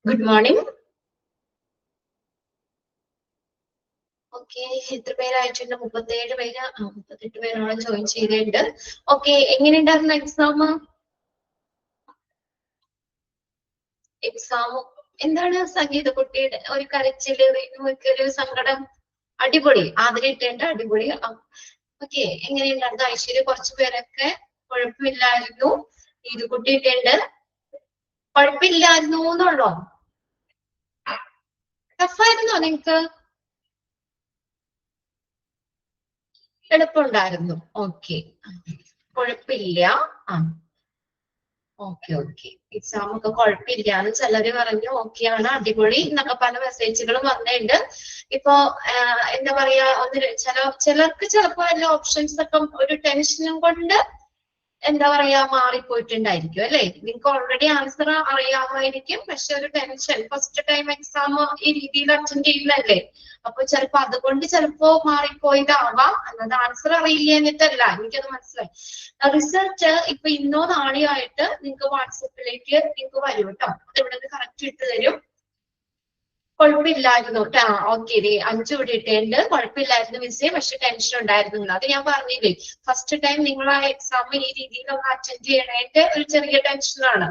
Good morning. Okay, എത്ര പേരായിട്ടുണ്ട്? 37 പേര്, 38 പേരോളം ജോയിൻ ചെയ്തിട്ടുണ്ട്. ഓക്കെ, എങ്ങനെയുണ്ടായിരുന്നു എക്സാം? എന്താണ് സംഗീത കുട്ടിയുടെ ഒരു കരച്ചില്, ഒരു സങ്കടം? അടിപൊളി, ആദരിട്ടേണ്ട അടിപൊളി. ഓക്കെ, എങ്ങനെയുണ്ടായിരുന്നു? ഐശ്വര്യ കുറച്ചു പേരൊക്കെ കുഴപ്പമില്ലായിരുന്നു. ഇത് കുട്ടിയിട്ടുണ്ട് കുഴപ്പമില്ലായിരുന്നു എന്നുള്ളോ? ടഫായിരുന്നോ നിങ്ങക്ക്? എളുപ്പമുണ്ടായിരുന്നു. ഓക്കെ, കുഴപ്പമില്ല. ആ, ഓക്കെ ഓക്കെ. എക്സാം ഒക്കെ കുഴപ്പമില്ലാന്ന് ചിലര് പറഞ്ഞു. ഓക്കെയാണ്, അടിപൊളി എന്നൊക്കെ പല മെസ്സേജുകളും വന്നിട്ടുണ്ട്. ഇപ്പൊ എന്താ പറയാ, ചിലർക്ക് ചിലപ്പോ എല്ലാ ഓപ്ഷൻസ് ഒക്കെ ഒരു ടെൻഷനും കൊണ്ട് എന്താ പറയാ മാറിപ്പോയിട്ടുണ്ടായിരിക്കും അല്ലെ? നിങ്ങൾക്ക് ഓൾറെഡി ആൻസർ അറിയാമായിരിക്കും, പക്ഷെ ഒരു ടെൻഷൻ, ഫസ്റ്റ് ടൈം എക്സാം ഈ രീതിയിൽ അറ്റൻഡ് ചെയ്യുന്നല്ലേ, അപ്പൊ ചിലപ്പോ അതുകൊണ്ട് ചിലപ്പോ മാറിപ്പോയതാവാം. അല്ലാതെ ആൻസർ അറിയില്ല എന്നിട്ടല്ല, എനിക്കത് മനസ്സിലായി. റിസൾട്ട് ഇപ്പൊ ഇന്നോ നാളെയോ ആയിട്ട് നിങ്ങൾക്ക് വാട്സപ്പിലേക്ക് നിങ്ങൾക്ക് വരും കേട്ടോ. ഇവിടെ നിന്ന് കറക്റ്റ് ഇട്ട് തരും. കുഴപ്പമില്ലായിരുന്നു. ഓക്കെ, 5 ഇവിടെ ഇട്ടേണ്ട്. കുഴപ്പമില്ലായിരുന്നു മിസ്സേ, പക്ഷെ ടെൻഷൻ ഉണ്ടായിരുന്നു. അത് ഞാൻ പറഞ്ഞില്ലേ, ഫസ്റ്റ് ടൈം നിങ്ങൾ ആ എക്സാം ഈ രീതിയിൽ ഒന്ന് അറ്റൻഡ് ചെയ്യണേന്റെ ഒരു ചെറിയ ടെൻഷനാണ്.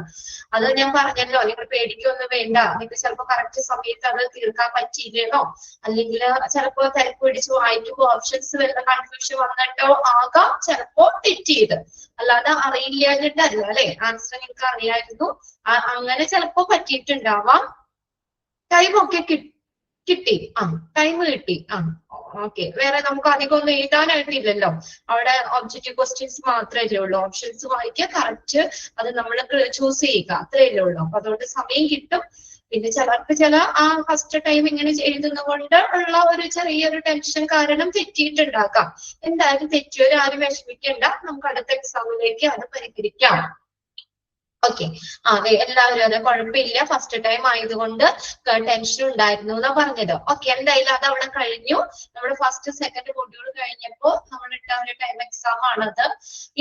അത് ഞാൻ പറഞ്ഞല്ലോ, നിങ്ങൾ പേടിക്കൊന്നും വേണ്ട. നിങ്ങൾക്ക് ചിലപ്പോ കറക്റ്റ് സമയത്ത് അത് തീർക്കാൻ പറ്റിയില്ലേനോ, അല്ലെങ്കിൽ ചിലപ്പോ തിരക്ക് പിടിച്ച് വായിക്കുമ്പോ ഓപ്ഷൻസ് വരുന്ന കൺഫ്യൂഷൻ വന്നിട്ടോ ആകാം ചിലപ്പോ തെറ്റിയത്. അല്ലാതെ അറിയില്ലാഞ്ഞിട്ടല്ല അല്ലെ, ആൻസർ നിങ്ങൾക്ക് അറിയായിരുന്നു. അങ്ങനെ ചിലപ്പോ പറ്റിയിട്ടുണ്ടാവാം. ടൈം ഒക്കെ കിട്ടി. ടൈം കിട്ടി. ഓക്കെ, വേറെ നമുക്ക് അധികം ഒന്നും എഴുതാനായിട്ടില്ലല്ലോ. അവിടെ ഒബ്ജക്റ്റീവ് ക്വസ്റ്റ്യൻസ് മാത്രമല്ലേ ഉള്ളൂ. ഓപ്ഷൻസ് വായിക്കുക, കറക്റ്റ് അത് നമ്മൾ ചൂസ് ചെയ്യുക, അത്രയല്ലേ ഉള്ളൂ. അപ്പൊ അതുകൊണ്ട് സമയം കിട്ടും. പിന്നെ ചിലർക്ക് ആ ഫസ്റ്റ് ടൈം ഇങ്ങനെ എഴുതുന്ന കൊണ്ട് ഉള്ള ഒരു ചെറിയൊരു ടെൻഷൻ കാരണം തെറ്റിയിട്ടുണ്ടാക്കാം. എന്തായാലും തെറ്റിയൊരു ആരും വിഷമിക്കേണ്ട, നമുക്ക് അടുത്ത എക്സാമിലേക്ക് അത് പരിഹരിക്കാം. ഓക്കെ, അതെ, എല്ലാവരും അതെ, കുഴപ്പമില്ല. ഫസ്റ്റ് ടൈം ആയതുകൊണ്ട് ടെൻഷൻ ഉണ്ടായിരുന്നു എന്നാ പറഞ്ഞത്. ഓക്കെ, എന്തായാലും അത് അവിടെ കഴിഞ്ഞു. നമ്മുടെ ഫസ്റ്റ് സെക്കൻഡ് മൊഡ്യൂൾ കഴിഞ്ഞപ്പോ നമ്മൾ ഇട്ട ഒരു ടൈം എക്സാം ആണത്.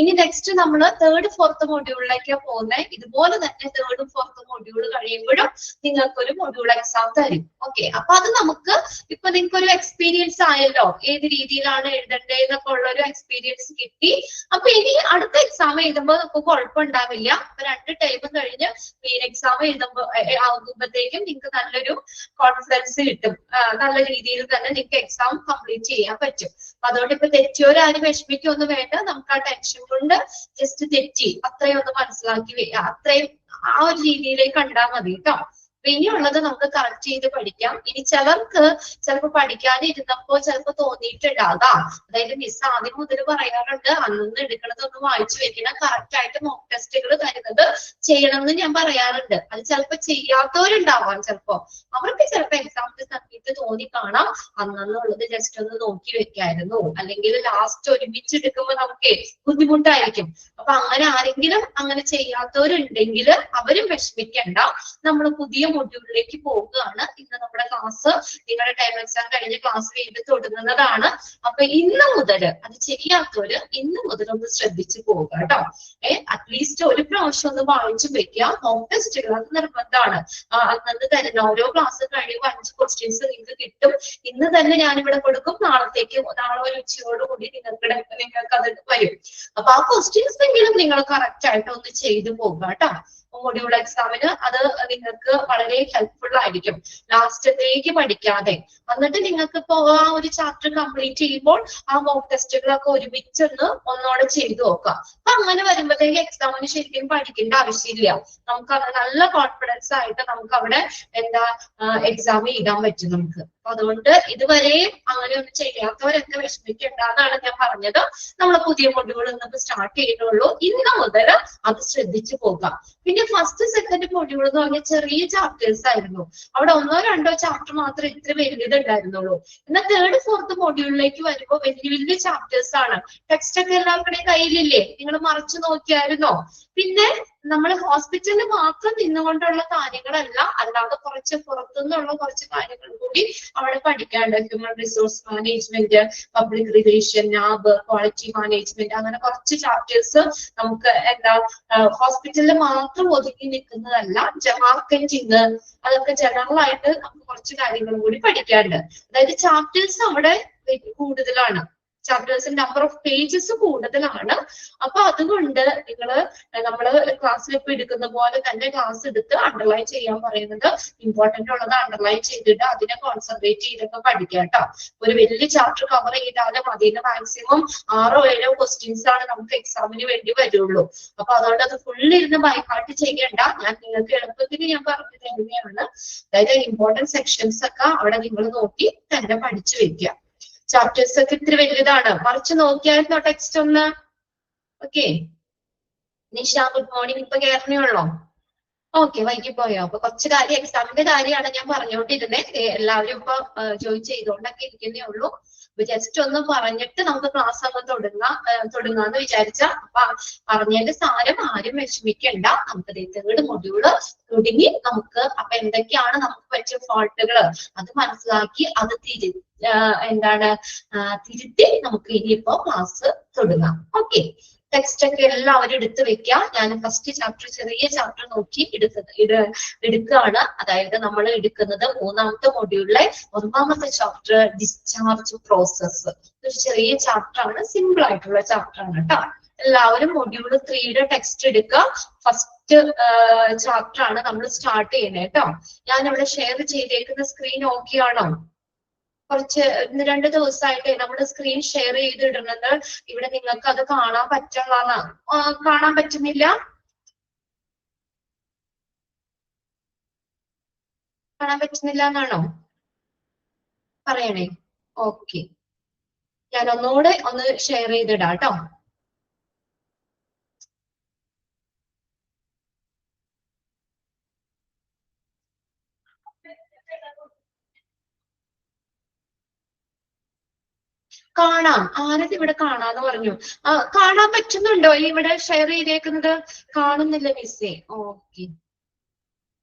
ഇനി നെക്സ്റ്റ് നമ്മൾ തേർഡ് ഫോർത്ത് മൊഡ്യൂളിലേക്ക് പോകുന്നത്. ഇതുപോലെ തന്നെ തേർഡ് ഫോർത്ത് മൊഡ്യൂൾ കഴിയുമ്പോഴും നിങ്ങൾക്കൊരു മൊഡ്യൂൾ എക്സാം തരും. ഓക്കെ, അപ്പൊ അത് നമുക്ക് ഇപ്പൊ നിങ്ങൾക്ക് ഒരു എക്സ്പീരിയൻസ് ആയല്ലോ, ഏത് രീതിയിലാണ് എഴുതേണ്ടതെന്നൊക്കെ ഉള്ള ഒരു എക്സ്പീരിയൻസ് കിട്ടി. അപ്പൊ ഇനി അടുത്ത എക്സാം എഴുതുമ്പോൾ നമുക്ക് കുഴപ്പമുണ്ടാവില്ല. അപ്പൊ 2 ടൈം കഴിഞ്ഞ് മെയിൻ എക്സാം ആകുമ്പോഴത്തേക്കും നിങ്ങൾക്ക് നല്ലൊരു കോൺഫിഡൻസ് കിട്ടും. നല്ല രീതിയിൽ തന്നെ നിങ്ങൾക്ക് എക്സാം കംപ്ലീറ്റ് ചെയ്യാൻ പറ്റും. അതുകൊണ്ട് ഇപ്പൊ തെറ്റിയോരാരും വിഷമിക്കൊന്നും വേണ്ട. നമുക്ക് ആ ടെൻഷൻ കൊണ്ട് ജസ്റ്റ് തെറ്റി അത്രയും ഒന്ന് മനസ്സിലാക്കി അത്രയും ആ ഒരു രീതിയിലേക്ക് കണ്ടാൽ മതി കേട്ടോ. ഇനിയുള്ളത് നമുക്ക് കറക്റ്റ് ചെയ്ത് പഠിക്കാം. ഇനി ചിലർക്ക് ചിലപ്പോൾ പഠിക്കാതിരുന്നപ്പോ ചിലപ്പോൾ തോന്നിയിട്ടുണ്ടാകാം, അതായത് മിസ് ആദ്യം മുതൽ പറയാറുണ്ട് അന്നൊന്ന് എടുക്കണതൊന്ന് വായിച്ചു വെക്കണം, കറക്റ്റ് ആയിട്ട് മോക്ക് ടെസ്റ്റുകൾ തരുന്നത് ചെയ്യണം എന്ന് ഞാൻ പറയാറുണ്ട്. അത് ചിലപ്പോ ചെയ്യാത്തവരുണ്ടാവാം. അവർക്ക് ചിലപ്പോ എക്സാമിന്റെ സമയത്ത് തോന്നി കാണാം അന്നുള്ളത് ജസ്റ്റ് ഒന്ന് നോക്കി വെക്കായിരുന്നു, അല്ലെങ്കിൽ ലാസ്റ്റ് ഒരുമിച്ച് എടുക്കുമ്പോൾ നമുക്ക് ബുദ്ധിമുട്ടായിരിക്കും. അപ്പൊ അങ്ങനെ ആരെങ്കിലും അങ്ങനെ ചെയ്യാത്തവരുണ്ടെങ്കിൽ അവരും വിഷമിക്കണ്ട. നമ്മൾ പുതിയ മൊഡ്യൂളിലേക്ക് പോവുകയാണ്. ഇന്ന് നമ്മുടെ ക്ലാസ് നിങ്ങളുടെ ടൈം എക്സാം കഴിഞ്ഞ് ക്ലാസ് വീണ്ടും തുടങ്ങുന്നതാണ്. അപ്പൊ ഇന്ന് മുതൽ അത് ചെയ്യാത്തവര് ഇന്ന് മുതൽ ഒന്ന് ശ്രദ്ധിച്ചു പോവുക കേട്ടോ. അറ്റ്ലീസ്റ്റ് ഒരു പ്രാവശ്യം ഒന്ന് വായിച്ചു വെക്കുക. മോക്ക് ടെസ്റ്റുകൾ അത് നിർബന്ധമാണ്. അന്ന് തരുന്ന ഓരോ ക്ലാസ് കഴിയുമ്പോൾ 5 ക്വസ്റ്റ്യൻസ് നിങ്ങൾക്ക് കിട്ടും. ഇന്ന് തന്നെ ഞാനിവിടെ കൊടുക്കും. നാളെ ഒരു ഉച്ചയോടുകൂടി നിങ്ങൾക്ക് അത് വരും. അപ്പൊ ആ ക്വസ്റ്റ്യൻസ് എങ്കിലും നിങ്ങൾ കറക്റ്റ് ആയിട്ട് ഒന്ന് ചെയ്തു പോകുക കേട്ടോ. മൊഡ്യൂൾ എക്സാമിന് അത് നിങ്ങൾക്ക് വളരെ ഹെൽപ്ഫുൾ ആയിരിക്കും. ലാസ്റ്റത്തേക്ക് പഠിക്കാതെ എന്നിട്ട് നിങ്ങൾക്ക് ഇപ്പോ ആ ഒരു ചാപ്റ്റർ കംപ്ലീറ്റ് ചെയ്യുമ്പോൾ ആ മോക്ക് ടെസ്റ്റുകളൊക്കെ ഒരുമിച്ചൊന്ന് ഒന്നോടെ ചെയ്തു നോക്കാം. അപ്പൊ അങ്ങനെ വരുമ്പോഴത്തേക്ക് എക്സാമിന് ശരിക്കും പഠിക്കേണ്ട ആവശ്യമില്ല. നമുക്ക് നല്ല കോൺഫിഡൻസ് ആയിട്ട് നമുക്ക് അവിടെ എക്സാം എഴുതാൻ പറ്റും നമുക്ക്. അതുകൊണ്ട് ഇതുവരെയും അങ്ങനെ ഒന്നും ചെയ്യാത്തവരൊക്കെ വിഷമിക്കണ്ടെന്നാണ് ഞാൻ പറഞ്ഞത്. നമ്മൾ പുതിയ മൊഡ്യൂൾ ഇന്നിപ്പോ സ്റ്റാർട്ട് ചെയ്യുന്നുള്ളൂ. ഇന്ന് മുതൽ അത് ശ്രദ്ധിച്ചു പോകാം. പിന്നെ ഫസ്റ്റ് സെക്കൻഡ് മൊഡ്യൂൾ എന്ന് പറഞ്ഞാൽ ചെറിയ ചാപ്റ്റേഴ്സ് ആയിരുന്നു. അവിടെ 1 or 2 ചാപ്റ്റർ മാത്രമേ ഇത്ര വലുതുണ്ടായിരുന്നുള്ളൂ. എന്നാൽ തേർഡ് ഫോർത്ത് മൊഡ്യൂളിലേക്ക് വരുമ്പോൾ വലിയ വലിയ ചാപ്റ്റേഴ്സ് ആണ്. ടെക്സ്റ്റ് ഒക്കെ എല്ലാവരുടെയും കയ്യിലില്ലേ? നിങ്ങൾ മറിച്ചു നോക്കിയായിരുന്നോ? പിന്നെ നമ്മൾ ഹോസ്പിറ്റലിൽ മാത്രം നിന്നുകൊണ്ടുള്ള കാര്യങ്ങളല്ല, അല്ലാതെ കുറച്ച് പുറത്തുനിന്നുള്ള കുറച്ച് കാര്യങ്ങൾ കൂടി അവിടെ പഠിക്കാണ്ട്. Human resource management, public relation, NABH, quality management, അങ്ങനെ കുറച്ച് ചാപ്റ്റേഴ്സ് നമുക്ക് എന്താ ഹോസ്പിറ്റലിൽ മാത്രം ഒതുങ്ങി നിൽക്കുന്നതല്ല. മാർക്കറ്റിംഗ്, അതൊക്കെ ജനറൽ ആയിട്ട് നമുക്ക് കുറച്ച് കാര്യങ്ങളും കൂടി പഠിക്കാണ്ട്. അതായത് ചാപ്റ്റേഴ്സ് അവിടെ കൂടുതലാണ്, ചാപ്റ്റേഴ്സ് നമ്പർ ഓഫ് പേജസ് കൂടുതലാണ്. അപ്പൊ അതുകൊണ്ട് നമ്മള് ക്ലാസ്സിൽ ഇപ്പൊ എടുക്കുന്ന പോലെ തന്നെ ക്ലാസ് എടുത്ത് അണ്ടർലൈൻ ചെയ്യാൻ പറയുന്നത് ഇമ്പോർട്ടന്റ് ഉള്ളത് അണ്ടർലൈൻ ചെയ്തിട്ട് അതിനെ കോൺസെൻട്രേറ്റ് ചെയ്തൊക്കെ പഠിക്കാം കേട്ടോ. ഒരു വലിയ ചാപ്റ്റർ കവർ ചെയ്താലും അതിന് മാക്സിമം 6 or 7 ക്വസ്റ്റ്യൻസ് ആണ് നമുക്ക് എക്സാമിന് വേണ്ടി വരുള്ളൂ. അപ്പൊ അതുകൊണ്ട് അത് ഫുള്ള് ഇരുന്ന് ബൈഹാർട്ട് ചെയ്യണ്ട. ഞാൻ നിങ്ങൾക്ക് എളുപ്പത്തിന് ഞാൻ പറഞ്ഞു തരുന്നതാണ്. അതായത് ഇമ്പോർട്ടന്റ് സെക്ഷൻസ് ഒക്കെ അവിടെ നിങ്ങൾ നോക്കി തന്നെ പഠിച്ചു വെക്കുക. ചാപ്റ്റേഴ്സ് ഒക്കെ ഇത്തിരി വലുതാണ്. മറിച്ച് നോക്കിയായിരുന്നോ ടെക്സ്റ്റ് ഒന്ന്? Okay, Nisha good morning. ഇപ്പൊ കേറണേ ഉള്ളോ? ഓക്കെ, വൈകി പോയോ? അപ്പൊ കുറച്ച് കാര്യം എക്സാമിന്റെ കാര്യമാണ് ഞാൻ പറഞ്ഞുകൊണ്ടിരുന്നത്. എല്ലാവരും ഇപ്പൊ ജോയിൻ ചെയ്തുകൊണ്ടൊക്കെ ഇരിക്കുന്നേ ഉള്ളൂ. അപ്പൊ ജസ്റ്റ് ഒന്ന് പറഞ്ഞിട്ട് നമുക്ക് ക്ലാസ് അങ്ങ് തുടങ്ങാന്ന് വിചാരിച്ച. അപ്പൊ പറഞ്ഞതിന്റെ സാരം ആരും വിഷമിക്കണ്ട. നമുക്ക് തേർഡ് മൊഡ്യൂള് തുടങ്ങി നമുക്ക് അപ്പൊ എന്തൊക്കെയാണ് നമുക്ക് പറ്റിയ ഫോൾട്ടുകൾ അത് മനസ്സിലാക്കി അത് തിരുത്തി നമുക്ക് ഇനിയിപ്പോ ക്ലാസ് തുടങ്ങാം. ഓക്കെ, ടെക്സ്റ്റ് ഒക്കെ എല്ലാവരും എടുത്തു വെക്കുക. ഞാൻ ഫസ്റ്റ് ചാപ്റ്റർ, ചെറിയ ചാപ്റ്റർ നോക്കി എടുക്കുകയാണ്. അതായത് നമ്മൾ എടുക്കുന്നത് 3ാമത്തെ മൊഡ്യൂളിലെ 1ാമത്തെ ചാപ്റ്റർ, ഡിസ്ചാർജ് പ്രോസസ്. ഒരു ചെറിയ ചാപ്റ്റർ ആണ്, സിമ്പിൾ ആയിട്ടുള്ള ചാപ്റ്റർ ആണ് കേട്ടോ. എല്ലാവരും മൊഡ്യൂൾ 3യുടെ ടെക്സ്റ്റ് എടുക്കുക. ഫസ്റ്റ് ചാപ്റ്റർ ആണ് നമ്മൾ സ്റ്റാർട്ട് ചെയ്യുന്നത് കേട്ടോ. ഞാൻ ഇവിടെ ഷെയർ ചെയ്തേക്കുന്ന സ്ക്രീൻ ഓക്കെ ആണോ? കുറച്ച് 2 ദിവസമായിട്ട് നമ്മുടെ സ്ക്രീൻ ഷെയർ ചെയ്തിടുന്നത് ഇവിടെ നിങ്ങൾക്ക് അത് കാണാൻ പറ്റുള്ളതാണ്. കാണാൻ പറ്റുന്നില്ല? കാണാൻ പറ്റുന്നില്ല എന്നാണോ പറയണേ? ഓക്കെ, ഞാൻ ഒന്നുകൂടെ ഒന്ന് ഷെയർ ചെയ്തിടാം കേട്ടോ. കാണാം. ആരത് ഇവിടെ കാണാന്ന് പറഞ്ഞു? കാണാൻ പറ്റുന്നുണ്ടോ ഇവിടെ ഷെയർ ചെയ്തേക്കുന്നത്? കാണുന്നില്ല മിസ്സേ. ഓക്കെ,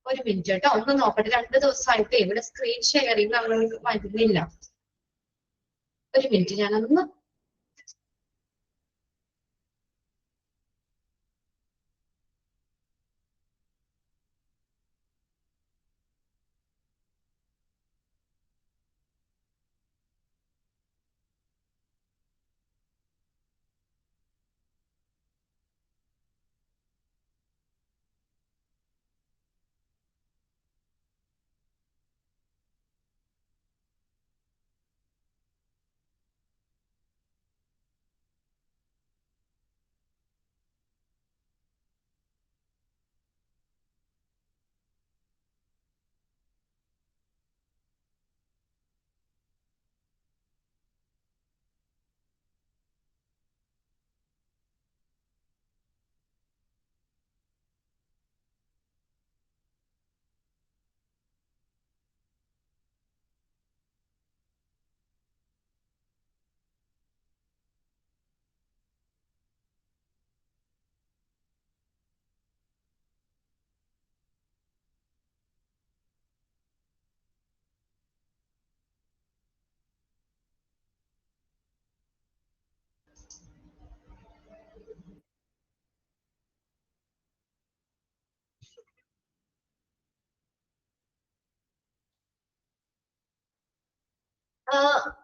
ഒരു മിനിറ്റ് കേട്ടോ, ഒന്ന് നോക്കട്ടെ. 2 ദിവസമായിട്ട് ഇവിടെ സ്ക്രീൻ ഷെയറിങ് അവർക്ക് വരുന്നില്ല. ഒരു മിനിറ്റ്, ഞാനൊന്ന്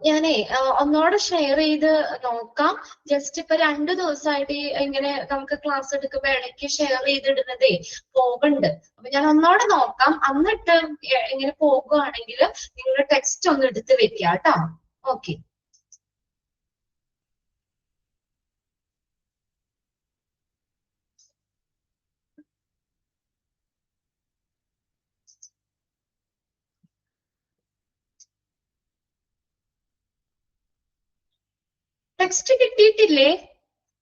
ഞാനേ ഒന്നോടെ ഷെയർ ചെയ്ത് നോക്കാം. ജസ്റ്റ് ഇപ്പൊ 2 ദിവസമായിട്ട് ഇങ്ങനെ നമുക്ക് ക്ലാസ് എടുക്കുമ്പോ ഇടയ്ക്ക് ഷെയർ ചെയ്തിടുന്നതേ പോകുന്നുണ്ട്. അപ്പൊ ഞാൻ ഒന്നോടെ നോക്കാം. എന്നിട്ട് ഇങ്ങനെ പോകുകയാണെങ്കിൽ നിങ്ങൾ ടെക്സ്റ്റ് ഒന്ന് എടുത്ത് വെക്കുക കേട്ടോ. Okay, text കിട്ടിയിട്ടില്ലേ?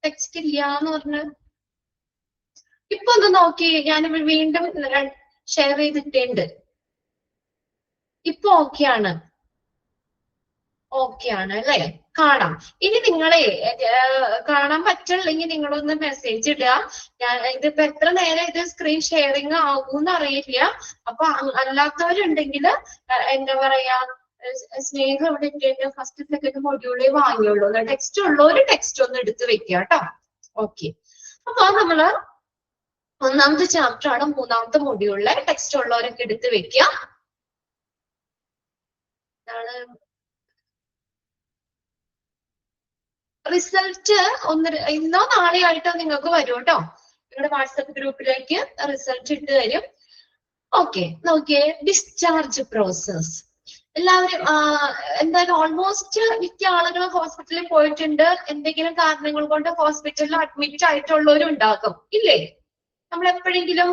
ടെക്സ്റ്റ് ഇല്ലാന്ന് പറഞ്ഞ് ഇപ്പൊ ഒന്ന് നോക്കി. ഞാൻ വീണ്ടും ഷെയർ ചെയ്തിട്ടുണ്ട്. ഇപ്പൊ ഓക്കെ ആണ്, ഓക്കെ ആണ് അല്ലേ? കാണാം. ഇനി നിങ്ങളെ കാണാൻ പറ്റില്ലെങ്കിൽ നിങ്ങളൊന്ന് മെസ്സേജ് ഇടുക. ഞാൻ ഇതിപ്പോ എത്ര നേരം ഇത് സ്ക്രീൻ ഷെയറിങ് ആകൂന്ന് അറിയില്ല. അപ്പൊ അല്ലാത്തവരുണ്ടെങ്കിൽ എന്താ പറയാ, സ്നേഹം ഇവിടെ ഇട്ടിട്ട് ഫസ്റ്റ് സെക്കൻഡ് മൊഡ്യൂളേ വാങ്ങിയുള്ളൂ. ടെക്സ്റ്റ് ഉള്ളവര് ടെക്സ്റ്റ് ഒന്ന് എടുത്ത് വെക്കുക കേട്ടോ. ഓക്കെ, അപ്പൊ നമ്മള് ഒന്നാമത്തെ ചാപ്റ്റർ ആണ്, മൂന്നാമത്തെ മൊഡ്യൂളിലെ ടെക്സ്റ്റ് ഉള്ളവരൊക്കെ എടുത്ത് വെക്കുക. റിസൾട്ട് ഇന്നോ നാളെയോ ആയിട്ടോ നിങ്ങൾക്ക് വരും കേട്ടോ. നിങ്ങളുടെ വാട്സപ്പ് ഗ്രൂപ്പിലേക്ക് റിസൾട്ട് ഇട്ട് തരും. ഓക്കെ, നോക്കിയേ, ഡിസ്ചാർജ് പ്രോസസ്. എല്ലാവരും എന്തായാലും ഓൾമോസ്റ്റ് മിക്ക ആളുകളും ഹോസ്പിറ്റലിൽ പോയിട്ടുണ്ട്. എന്തെങ്കിലും കാരണങ്ങൾ കൊണ്ട് ഹോസ്പിറ്റലിൽ അഡ്മിറ്റ് ആയിട്ടുള്ളവരും ഉണ്ടാകും, ഇല്ലേ? നമ്മൾ എപ്പോഴെങ്കിലും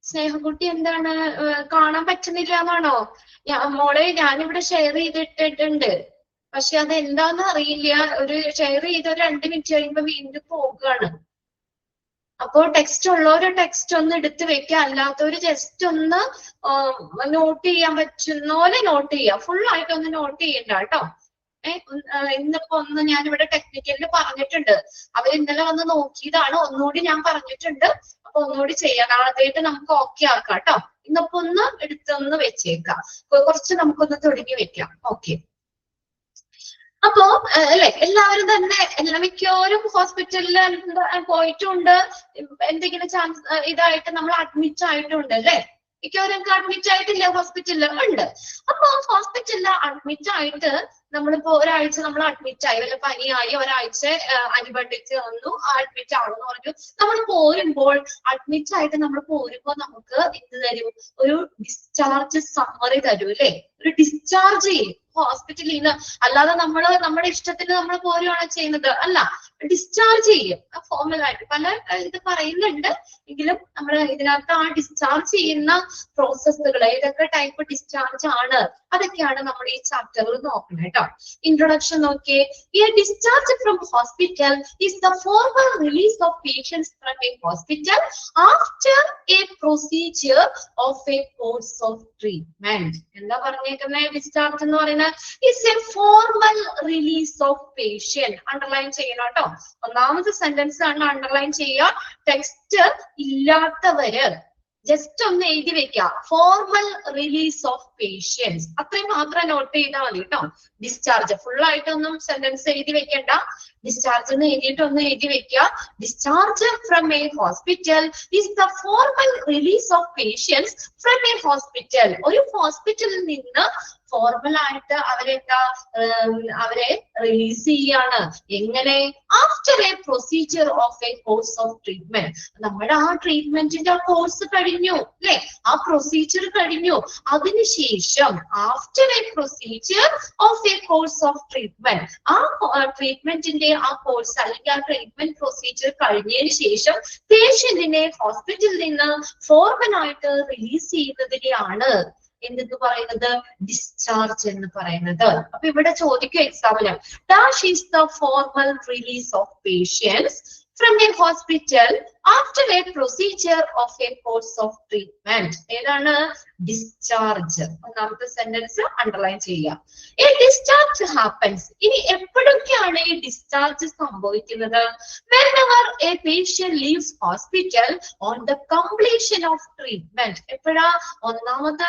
സ്നേഹക്കുട്ടി എന്താണ് കാണാൻ പറ്റുന്നില്ല എന്നാണോ? മോളെ ഞാനിവിടെ ഷെയർ ചെയ്തിട്ടിട്ടുണ്ട്, പക്ഷെ അത് എന്താന്ന് അറിയില്ല. ഒരു ഷെയർ ചെയ്ത് ഒരു 2 മിനിറ്റ് കഴിയുമ്പോ വീണ്ടും പോകുകയാണ്. അപ്പോ ടെക്സ്റ്റ് ഉള്ളവര് ടെക്സ്റ്റ് ഒന്ന് എടുത്ത് വെക്കുക, അല്ലാത്തവര് ജസ്റ്റ് ഒന്ന് നോട്ട് ചെയ്യാൻ പറ്റുന്നോലെ നോട്ട് ചെയ്യുക. ഫുൾ ആയിട്ട് ഒന്ന് നോട്ട് ചെയ്യണ്ട കേട്ടോ. ഇന്നിപ്പോ ഒന്ന് ഞാനിവിടെ ടെക്നിക്കലിൽ പറഞ്ഞിട്ടുണ്ട്. അവർ ഇന്നലെ വന്ന് നോക്കിയതാണ്, ഒന്നുകൂടി ഞാൻ പറഞ്ഞിട്ടുണ്ട്. അപ്പൊ ഒന്നുകൂടി ചെയ്യാം, നാളത്തേക്ക് നമുക്ക് ഓക്കെ ആക്കാം കേട്ടോ. ഇന്നിപ്പോ ഒന്ന് എടുത്തൊന്ന് വെച്ചേക്കാം, കുറച്ച് നമുക്കൊന്ന് തുടങ്ങി വെക്കാം. ഓക്കെ, അപ്പോ അല്ലെ എല്ലാവരും തന്നെ മിക്കവരും ഹോസ്പിറ്റലിൽ പോയിട്ടുണ്ട്. എന്തെങ്കിലും ചാൻസ് ഇതായിട്ട് നമ്മൾ അഡ്മിറ്റ് ആയിട്ടുണ്ട് അല്ലെ? മിക്കവരും അഡ്മിറ്റ് ആയിട്ടില്ല ഹോസ്പിറ്റലിൽ ഉണ്ട്. അപ്പൊ ഹോസ്പിറ്റലിൽ അഡ്മിറ്റ് ആയിട്ട് നമ്മളിപ്പോ ഒരാഴ്ച നമ്മൾ അഡ്മിറ്റ് ആയി, വല്ല പനിയായി, ഒരാഴ്ച ആന്റിബയോട്ടിക് വന്നു, അഡ്മിറ്റ് ആണെന്ന് പറഞ്ഞു. നമ്മൾ പോരുമ്പോൾ അഡ്മിറ്റ് ആയിട്ട് നമ്മൾ പോരുമ്പോ നമുക്ക് എന്ത് തരും? ഒരു ഡിസ്ചാർജ് സമ്മറി തരും അല്ലെ? ഒരു ഡിസ്ചാർജ് ചെയ്യും ഹോസ്പിറ്റലിൽ നിന്ന്. അല്ലാതെ നമ്മുടെ ഇഷ്ടത്തിന് നമ്മൾ പോരുകയാണ് ചെയ്യുന്നത് അല്ല, ഡിസ്ചാർജ് ചെയ്യും ഫോർമലായിട്ട്. പല ഇത് പറയുന്നുണ്ട്, എങ്കിലും നമ്മൾ ഇതിനകത്ത് ആ ഡിസ്ചാർജ് ചെയ്യുന്ന പ്രോസസ്സുകൾ ഏതൊക്കെ ടൈപ്പ് ഡിസ്ചാർജ് ആണ് അതൊക്കെയാണ് നമ്മൾ ഈ ചാപ്റ്ററിൽ നോക്കുന്നത് കേട്ടോ. ഇൻട്രൊഡക്ഷൻ നോക്കിയേ. A discharge from hospital is the formal release of patients from a hospital after a procedure of a course of treatment. എന്താ പറഞ്ഞേക്കുന്നത്? ഡിസ്ചാർജ് എന്ന് പറയുന്നത് is a formal release of patient. Underline ചെയ്യണം കേട്ടോ. ഒന്നാമത്തെ സെന്റൻസ് ആണ് underline ചെയ്യുക. Text ഇല്ലാത്തവര് just ഒന്ന് എഴുതി വെക്കുക, ഫോർമൽ റിലീസ് ഓഫ് പേഷ്യൻസ്. അത്രയും മാത്രം നോട്ട് ചെയ്താൽ മതി കേട്ടോ. ഡിസ്ചാർജ് ഫുൾ ആയിട്ടൊന്നും സെന്റൻസ് എഴുതി വെക്കണ്ട. ഡിസ്ചാർജ് എന്ന് എഴുതിയിട്ടൊന്ന് എഴുതി വെക്കുക. Discharge from a hospital is the formal release of patients from a hospital. ഒരു ഹോസ്പിറ്റലിൽ നിന്ന് ഫോർമൽ ആയിട്ട് അവരെ റിലീസ് ചെയ്യാണ്. എങ്ങനെ? After a procedure of a course of treatment. നമ്മുടെ ആ ട്രീറ്റ്മെന്റിന്റെ ആ കോഴ്സ് കഴിഞ്ഞു അല്ലെ? ആ പ്രൊസീജിയർ കഴിഞ്ഞു. അതിനുശേഷം after a procedure of a course of treatment, ആ ട്രീറ്റ്മെന്റിന്റെ ആ കോഴ്സ് അല്ലെങ്കിൽ ആ ട്രീറ്റ്മെന്റ് പ്രൊസീജിയർ കഴിഞ്ഞതിന് ശേഷം പേഷ്യന്റിനെ ഹോസ്പിറ്റലിൽ നിന്ന് ഫോർമൽ ആയിട്ട് റിലീസ് ചെയ്യുന്നതിനെയാണ് എന്തെന്ന് പറയുന്നത്? ഡിസ്ചാർജ് എന്ന് പറയുന്നത്. അപ്പൊ ഇവിടെ ചോദിക്കും എക്സാമിന്, dash is the formal release of patients from a hospital after a procedure of a course of treatment. ഏതാണ്? ഡിസ്ചാർജ്. ഒന്നാമത്തെ സെന്റൻസ് അണ്ടർലൈൻ ചെയ്യുക. ഈ ഡിസ്ചാർജ് ഹാപ്പൻസ്. ഇനി എപ്പോഴൊക്കെയാണ് ഈ ഡിസ്ചാർജ് സംഭവിക്കുന്നത്? whenever a patient leaves hospital on the completion of treatment. എപ്പോഴാ? ഒന്നാമത്തെ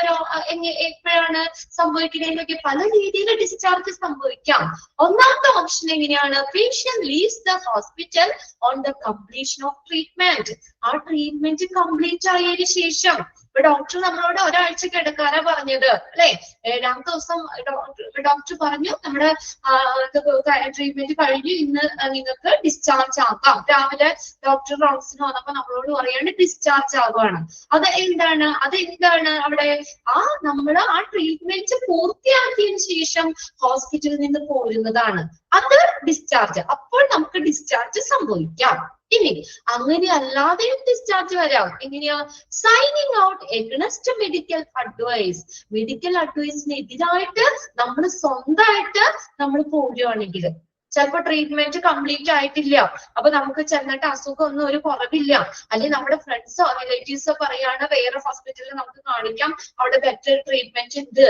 എപ്പോഴാണ് സംഭവിക്കുന്നതിനൊക്കെ പല രീതിയിൽ ഡിസ്ചാർജ് സംഭവിക്കാം. ഒന്നാമത്തെ ഓപ്ഷൻ എങ്ങനെയാണ്? patient leaves the hospital on the completion of treatment. ആ ട്രീറ്റ്മെന്റ് കംപ്ലീറ്റ് ആയതിനു ശേഷം. ഇപ്പൊ ഡോക്ടർ നമ്മളോട് ഒരാഴ്ച കിടക്കാനാ പറഞ്ഞത് അല്ലെ? 7ാമത്തെ ദിവസം ഡോക്ടർ പറഞ്ഞു നമ്മുടെ ട്രീറ്റ്മെന്റ് കഴിഞ്ഞു, ഇന്ന് നിങ്ങൾക്ക് ഡിസ്ചാർജ് ആക്കാം. രാവിലെ ഡോക്ടർ റൗണ്ട്സിന് വന്നപ്പോ നമ്മളോട് പറയാണ് ഡിസ്ചാർജ് ആകുവാണ്. അതെന്താണ് അവിടെ? നമ്മള് ആ ട്രീറ്റ്മെന്റ് പൂർത്തിയാക്കിയതിനു ശേഷം ഹോസ്പിറ്റലിൽ നിന്ന് പോരുന്നതാണ്. അത് ഡിസ്ചാർജ്. അപ്പോൾ നമുക്ക് ഡിസ്ചാർജ് സംഭവിക്കാം. ഇനി അങ്ങനെ അല്ലാതെയും ഡിസ്ചാർജ് വരാം. എങ്ങനെയാ? Signing out against medical advice. Medical അഡ്വൈസിന് എതിരായിട്ട് നമ്മൾ സ്വന്തമായിട്ട് നമ്മൾ പോവുകയാണെങ്കിൽ, ചിലപ്പോ ട്രീറ്റ്മെന്റ് കംപ്ലീറ്റ് ആയിട്ടില്ല, അപ്പൊ നമുക്ക് ചെന്നിട്ട് അസുഖം ഒന്നും ഒരു കുറവില്ല, അല്ലെങ്കിൽ നമ്മുടെ ഫ്രണ്ട്സോ റിലേറ്റീവ്സോ പറയാണ് വേറെ ഹോസ്പിറ്റലിൽ നമുക്ക് കാണിക്കാം, അവിടെ ബെറ്റർ ട്രീറ്റ്മെന്റ് ഉണ്ട്,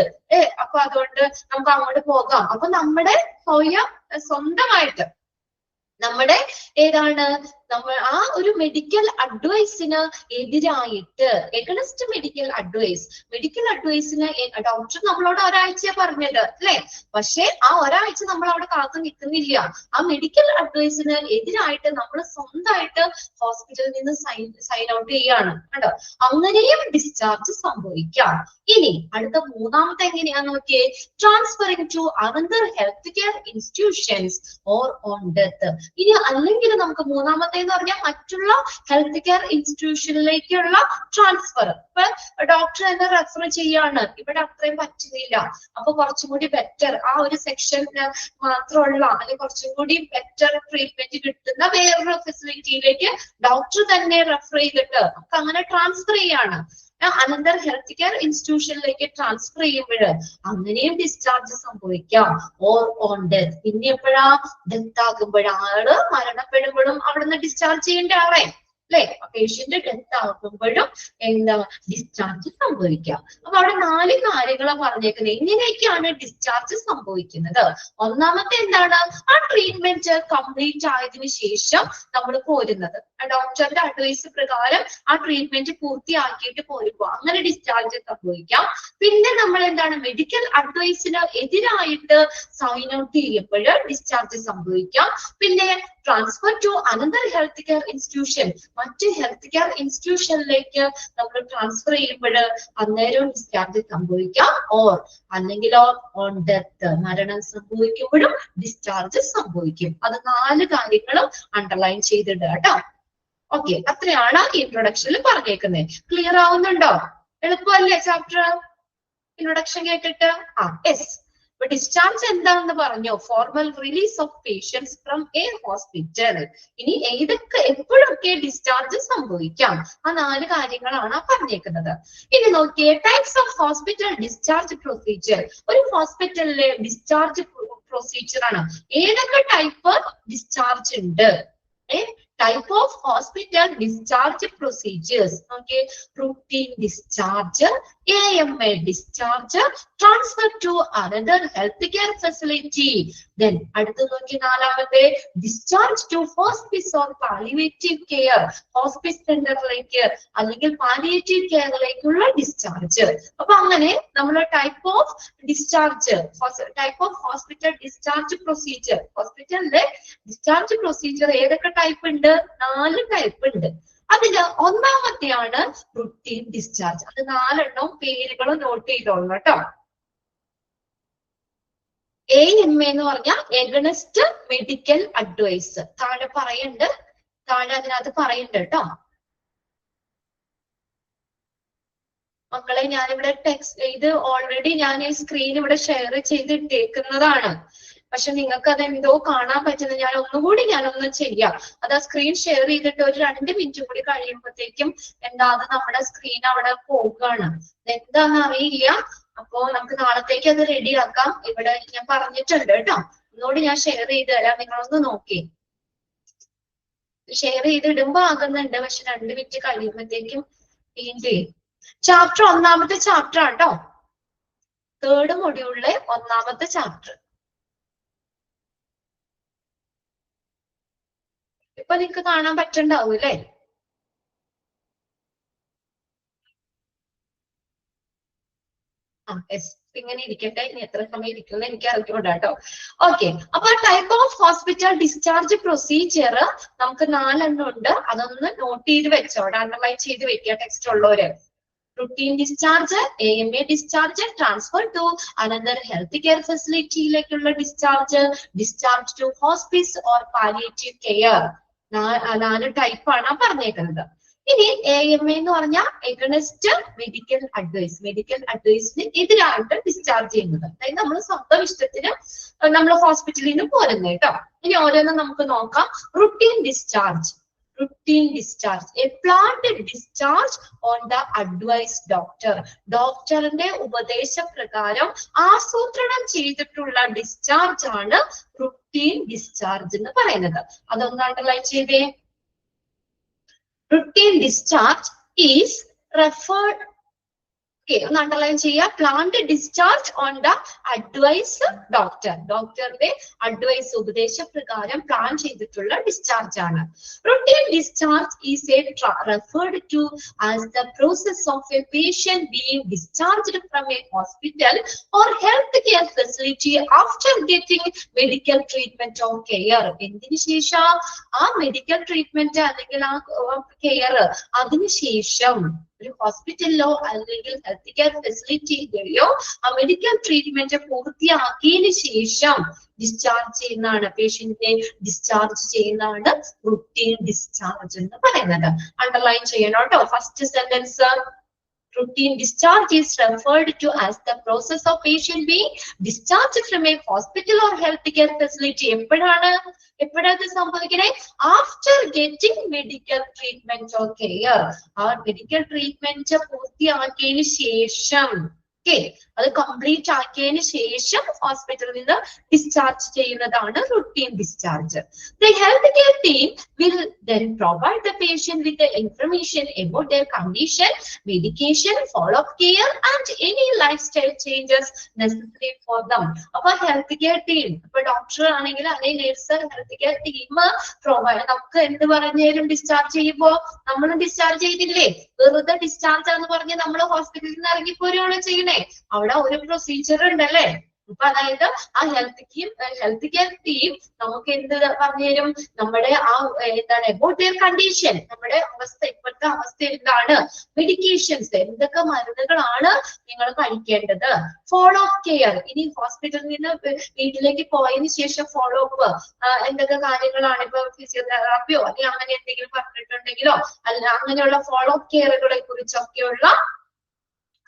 അപ്പൊ അതുകൊണ്ട് നമുക്ക് അങ്ങോട്ട് പോകാം. അപ്പൊ നമ്മുടെ സ്വന്തമായിട്ട് നമ്മുടെ ഏതാണ് നമ്മൾ ആ ഒരു മെഡിക്കൽ അഡ്വൈസിന് എതിരായിട്ട് എഗണസ്റ്റ് മെഡിക്കൽ അഡ്വൈസിന് ഡോക്ടർ നമ്മളോട് ഒരാഴ്ച പറഞ്ഞത് അല്ലെ, പക്ഷെ ആ ഒരാഴ്ച നമ്മൾ അവിടെ കാത്തു നിൽക്കുന്നില്ല. ആ മെഡിക്കൽ അഡ്വൈസിന് എതിരായിട്ട് നമ്മൾ സ്വന്തമായിട്ട് ഹോസ്പിറ്റലിൽ നിന്ന് സൈൻ ഔട്ട് ചെയ്യാണ് കേട്ടോ. അങ്ങനെയും ഡിസ്ചാർജ് സംഭവിക്കാം. ഇനി അടുത്ത മൂന്നാമത്തെ എങ്ങനെയാന്ന് നോക്കിയേ, transferring to another health care institutions or on death. ഇനി അല്ലെങ്കിൽ നമുക്ക് മൂന്നാമത്തെ എന്ന് പറഞ്ഞാൽ മറ്റുള്ള ഹെൽത്ത് കെയർ ഇൻസ്റ്റിറ്റ്യൂഷനിലേക്കുള്ള ട്രാൻസ്ഫർ. ഇപ്പൊ ഡോക്ടർ തന്നെ റെഫർ ചെയ്യാണ്, ഇവിടെ അത്രയും പറ്റുന്നില്ല, അപ്പൊ കുറച്ചും കൂടി ബെറ്റർ ആ ഒരു സെക്ഷൻ മാത്രമുള്ള അല്ലെങ്കിൽ കുറച്ചും കൂടി ബെറ്റർ ട്രീറ്റ്മെന്റ് കിട്ടുന്ന വേറൊരു ഫെസിലിറ്റിയിലേക്ക് ഡോക്ടർ തന്നെ റെഫർ ചെയ്തിട്ട് നമുക്ക് അങ്ങനെ ട്രാൻസ്ഫർ ചെയ്യാണ്. അനന്തർ ഹെൽത്ത് കെയർ ഇൻസ്റ്റിറ്റ്യൂഷനിലേക്ക് ട്രാൻസ്ഫർ ചെയ്യുമ്പോൾ അങ്ങനെയും ഡിസ്ചാർജ് സംഭവിക്കാം. ഓർ ഓൺ ഡെത്ത്, പിന്നെ എപ്പോഴാ ഡെത്ത് ആകുമ്പോഴാണ് മരണപ്പെടുമ്പോഴും അവിടുന്ന് ഡിസ്ചാർജ് ചെയ്യേണ്ട ആളെ അല്ലെ, പേഷ്യന്റ് ഡെത്ത് ആകുമ്പോഴും എന്താ ഡിസ്ചാർജ് സംഭവിക്കാം. അപ്പൊ അവിടെ 4 കാര്യങ്ങളാണ് പറഞ്ഞേക്കുന്നത്. എങ്ങനെയൊക്കെയാണ് ഡിസ്ചാർജ് സംഭവിക്കുന്നത്? ഒന്നാമത്തെ എന്താണ്, ആ ട്രീറ്റ്മെന്റ് കംപ്ലീറ്റ് ആയതിനു ശേഷം നമ്മൾ പോരുന്നത്, ഡോക്ടറുടെ അഡ്വൈസ് പ്രകാരം ആ ട്രീറ്റ്മെന്റ് പൂർത്തിയാക്കിയിട്ട് പോരുമ്പോ അങ്ങനെ ഡിസ്ചാർജ് സംഭവിക്കാം. പിന്നെ നമ്മൾ എന്താണ്, മെഡിക്കൽ അഡ്വൈസിന് എതിരായിട്ട് സൈൻ ഔട്ട് ചെയ്യുമ്പോൾ ഡിസ്ചാർജ് സംഭവിക്കാം. പിന്നെ transfer to another health care institution, മറ്റ് ഹെൽത്ത് കെയർ ഇൻസ്റ്റിറ്റ്യൂഷനിലേക്ക് നമ്മൾ ട്രാൻസ്ഫർ ചെയ്യുമ്പോൾ അന്നേരവും ഡിസ്ചാർജ് സംഭവിക്കാം. ഓർ അല്ലെങ്കിലോ ഓൺ ഡെത്ത്, മരണം സംഭവിക്കുമ്പോഴും ഡിസ്ചാർജ് സംഭവിക്കും. അത് 4 കാര്യങ്ങളും അണ്ടർലൈൻ ചെയ്തിട്ട് കേട്ടോ. ഓക്കെ, അത്രയാണ് ഇൻട്രൊഡക്ഷനിൽ പറഞ്ഞേക്കുന്നത്. ക്ലിയർ ആവുന്നുണ്ടോ? എളുപ്പമല്ലേ ചാപ്റ്റർ? ഇൻട്രൊഡക്ഷൻ കേട്ടിട്ട് യെസ്. ഡിസ്ചാർജ് എന്താണെന്ന് പറഞ്ഞു, formal release of patients from a hospital. ഇനി എപ്പോഴൊക്കെ ഡിസ്ചാർജ് സംഭവിക്കാം, ആ 4 കാര്യങ്ങളാണ് പറഞ്ഞേക്കുന്നത്. ഇനി നോക്കിയേ, types of hospital discharge procedure. ഒരു ഹോസ്പിറ്റലിലെ ഡിസ്ചാർജ് പ്രൊസീജിയർ ആണ്. ഏതൊക്കെ ടൈപ്പ് ഡിസ്ചാർജ് ഉണ്ട്? Type of hospital discharge procedures. Okay, routine discharge, AMA discharge, transfer to another healthcare facility. Then അടുത്ത നോക്കി 4ാമത്തെ, discharge to hospice or palliative care. Hospice സെന്ററിലേക്ക് അല്ലെങ്കിൽ palliative കെയറിലേക്കുള്ള ഡിസ്ചാർജ്. അപ്പൊ അങ്ങനെ നമ്മൾ type of hospital discharge procedure, ഹോസ്പിറ്റലിലെ ഡിസ്ചാർജ് പ്രൊസീജിയർ ഏതൊക്കെ ടൈപ്പ് ഉണ്ട്? 4 ടൈപ്പ് ഉണ്ട്. അതില് ഒന്നാമത്തെയാണ് റുട്ടീൻ ഡിസ്ചാർജ്. അത് 4 പേരുകൾ നോട്ട് ചെയ്തോളൂ കേട്ടോ. AMA എന്ന് പറഞ്ഞാൽ എഗണസ്റ്റ് മെഡിക്കൽ അഡ്വൈസ്. താഴെ അതിനകത്ത് പറയുന്നുണ്ട് കേട്ടോ മക്കളെ. ഞാനിവിടെ ടെക്സ്റ്റ് ഇത് ഓൾറെഡി ഞാൻ ഈ സ്ക്രീൻ ഇവിടെ ഷെയർ ചെയ്തിട്ടേക്കുന്നതാണ്. പക്ഷെ നിങ്ങൾക്ക് അത് എന്തോ കാണാൻ പറ്റുന്നത്, ഞാനൊന്ന് ചെയ്യാം. അത് ആ സ്ക്രീൻ ഷെയർ ചെയ്തിട്ട് ഒരു 2 മിനിറ്റ് കൂടി കഴിയുമ്പോഴത്തേക്കും അത് നമ്മുടെ സ്ക്രീൻ അവിടെ പോകുകയാണ്. എന്താന്ന് അറിയില്ല. അപ്പോ നമുക്ക് നാളത്തേക്ക് അത് റെഡിയാക്കാം. ഇവിടെ ഞാൻ പറഞ്ഞിട്ടുണ്ട് കേട്ടോ. ഒന്നുകൂടി ഞാൻ ഷെയർ ചെയ്ത് തരാം, നിങ്ങളൊന്ന് നോക്കി. ഷെയർ ചെയ്തിടുമ്പോ ആകുന്നുണ്ട്, പക്ഷെ 2 മിനിറ്റ് കഴിയുമ്പോഴത്തേക്കും വീണ്ടും ചാപ്റ്റർ 1ാമത്തെ ചാപ്റ്റർ ആട്ടോ. 3rd മൊഡ്യൂളിലെ 1ാമത്തെ chapter. ഇപ്പൊ നിങ്ങക്ക് കാണാൻ പറ്റണ്ടാവും അല്ലേ? ഇങ്ങനെ ഇരിക്കട്ടെ. ഇനി എത്ര സമയം ഇരിക്കുമെന്ന് എനിക്ക് അറിഞ്ഞുകൂടാ കേട്ടോ. ഓക്കെ, അപ്പൊ type of hospital discharge procedure നമുക്ക് 4 ഉണ്ട്. അതൊന്ന് നോട്ട് ചെയ്ത് വെച്ചോടെ, അണ്ടർലൈൻ ചെയ്ത് വെക്കുക ടെക്സ്റ്റ് ഉള്ളവര്. routine discharge, AMA discharge, transfer to another healthcare facility ലേക്കുള്ള discharge to hospice or palliative care. 4 type ആണ് പറഞ്ഞേക്കുന്നത്. ഇനി AMA എന്ന് പറഞ്ഞാൽ എഗണസ്റ്റ് മെഡിക്കൽ അഡ്വൈസിന് എതിരായിട്ട് ഡിസ്ചാർജ് ചെയ്യുന്നത്. അതായത് നമ്മൾ സ്വന്തം ഇഷ്ടത്തിന് നമ്മൾ ഹോസ്പിറ്റലിൽ നിന്ന് പോരുന്നത് കേട്ടോ. ഇനി ഓരോന്നും നമുക്ക് നോക്കാം. routine discharge, a planned discharge on the advised doctor. ഡോക്ടറിന്റെ ഉപദേശപ്രകാരം ആസൂത്രണം ചെയ്തിട്ടുള്ള ഡിസ്ചാർജ് ആണ് റുട്ടീൻ ഡിസ്ചാർജ് എന്ന് പറയുന്നത്. അതൊന്ന് അണ്ടർലൈൻ ചെയ്തേ. Routine discharge is referred Okay, ഒന്ന് അണ്ടർലൈൻ ചെയ്യുക. Planned discharge on the advice doctor. ഡോക്ടറുടെ അഡ്വൈസ് ഉപദേശപ്രകാരം പ്ലാൻ ചെയ്തിട്ടുള്ള ഡിസ്ചാർജ് ആണ്. Routine discharge is referred to as the process of a patient being discharged from a hospital or healthcare facility after getting medical treatment or care. എന്തിനു ശേഷം? ആ medical treatment അല്ലെങ്കിൽ ആ care അതിനുശേഷം ഒരു ഹോസ്പിറ്റലിലോ അല്ലെങ്കിൽ ഹെൽത്ത് കെയർ ഫെസിലിറ്റിയിലെയോ ആ മെഡിക്കൽ ട്രീറ്റ്മെന്റ് പൂർത്തിയാക്കിയതിനു ശേഷം ഡിസ്ചാർജ് ചെയ്യുന്നതാണ്, പേഷ്യന്റിനെ ഡിസ്ചാർജ് ചെയ്യുന്നതാണ് റുട്ടീൻ ഡിസ്ചാർജ് എന്ന് പറയുന്നത്. അണ്ടർലൈൻ ചെയ്യണം കേട്ടോ. First sentence, routine discharge is referred to as the process of patient being discharged from a hospital or healthcare facility. എപ്പോഴാണ് സംഭവിക്കുന്നത്? After getting medical treatment or care. ആ medical treatment പൂർത്തിയാക്കിയതിനു ശേഷം, അത് complete ആക്കിയതിനു ശേഷം ഹോസ്പിറ്റലിൽ നിന്ന് ഡിസ്ചാർജ് ചെയ്യുന്നതാണ് routine discharge. The healthcare team will then provide the patient with the information about their condition, medication, follow-up care and any lifestyle changes necessary for them. അപ്പൊ health care team, ഇപ്പൊ doctor ആണെങ്കിൽ അല്ലെങ്കിൽ nurse, health care team provide നമുക്ക് എന്ത് പറഞ്ഞാലും discharge ചെയ്യുമ്പോ നമ്മൾ discharge ചെയ്തില്ലേ, വെറുതെ ഡിസ്ചാർജ് ആണെന്ന് പറഞ്ഞ് നമ്മൾ ഹോസ്പിറ്റലിൽ നിന്ന് ഇറങ്ങിപ്പോരുകയാണ് ചെയ്യണേ. അവിടെ ഒരു പ്രൊസീജിയർ ഉണ്ടല്ലേ. അപ്പൊ അതായത് ആ ഹെൽത്ത് കെയർ ടീം നമുക്ക് എന്ത് പറഞ്ഞുതരും? നമ്മുടെ ആ എന്താണ് അബൌട്ട് ദിയർ കണ്ടീഷൻ, നമ്മുടെ അവസ്ഥ, ഇപ്പോഴത്തെ അവസ്ഥ എന്താണ്, മെഡിക്കേഷൻസ് എന്തൊക്കെ മരുന്നുകളാണ് നിങ്ങൾ കഴിക്കേണ്ടത്, ഫോളോ അപ്പ് കെയർ, ഇനി ഹോസ്പിറ്റലിൽ നിന്ന് വീട്ടിലേക്ക് പോയതിനു ശേഷം ഫോളോ അപ്പ് എന്തൊക്കെ കാര്യങ്ങളാണ്, ഇപ്പൊ ഫിസിയോതെറാപ്പിയോ അല്ലെങ്കിൽ അങ്ങനെ എന്തെങ്കിലും പറഞ്ഞിട്ടുണ്ടെങ്കിലോ അല്ല അങ്ങനെയുള്ള ഫോളോ അപ്പ് കെയറുകളെ കുറിച്ചൊക്കെയുള്ള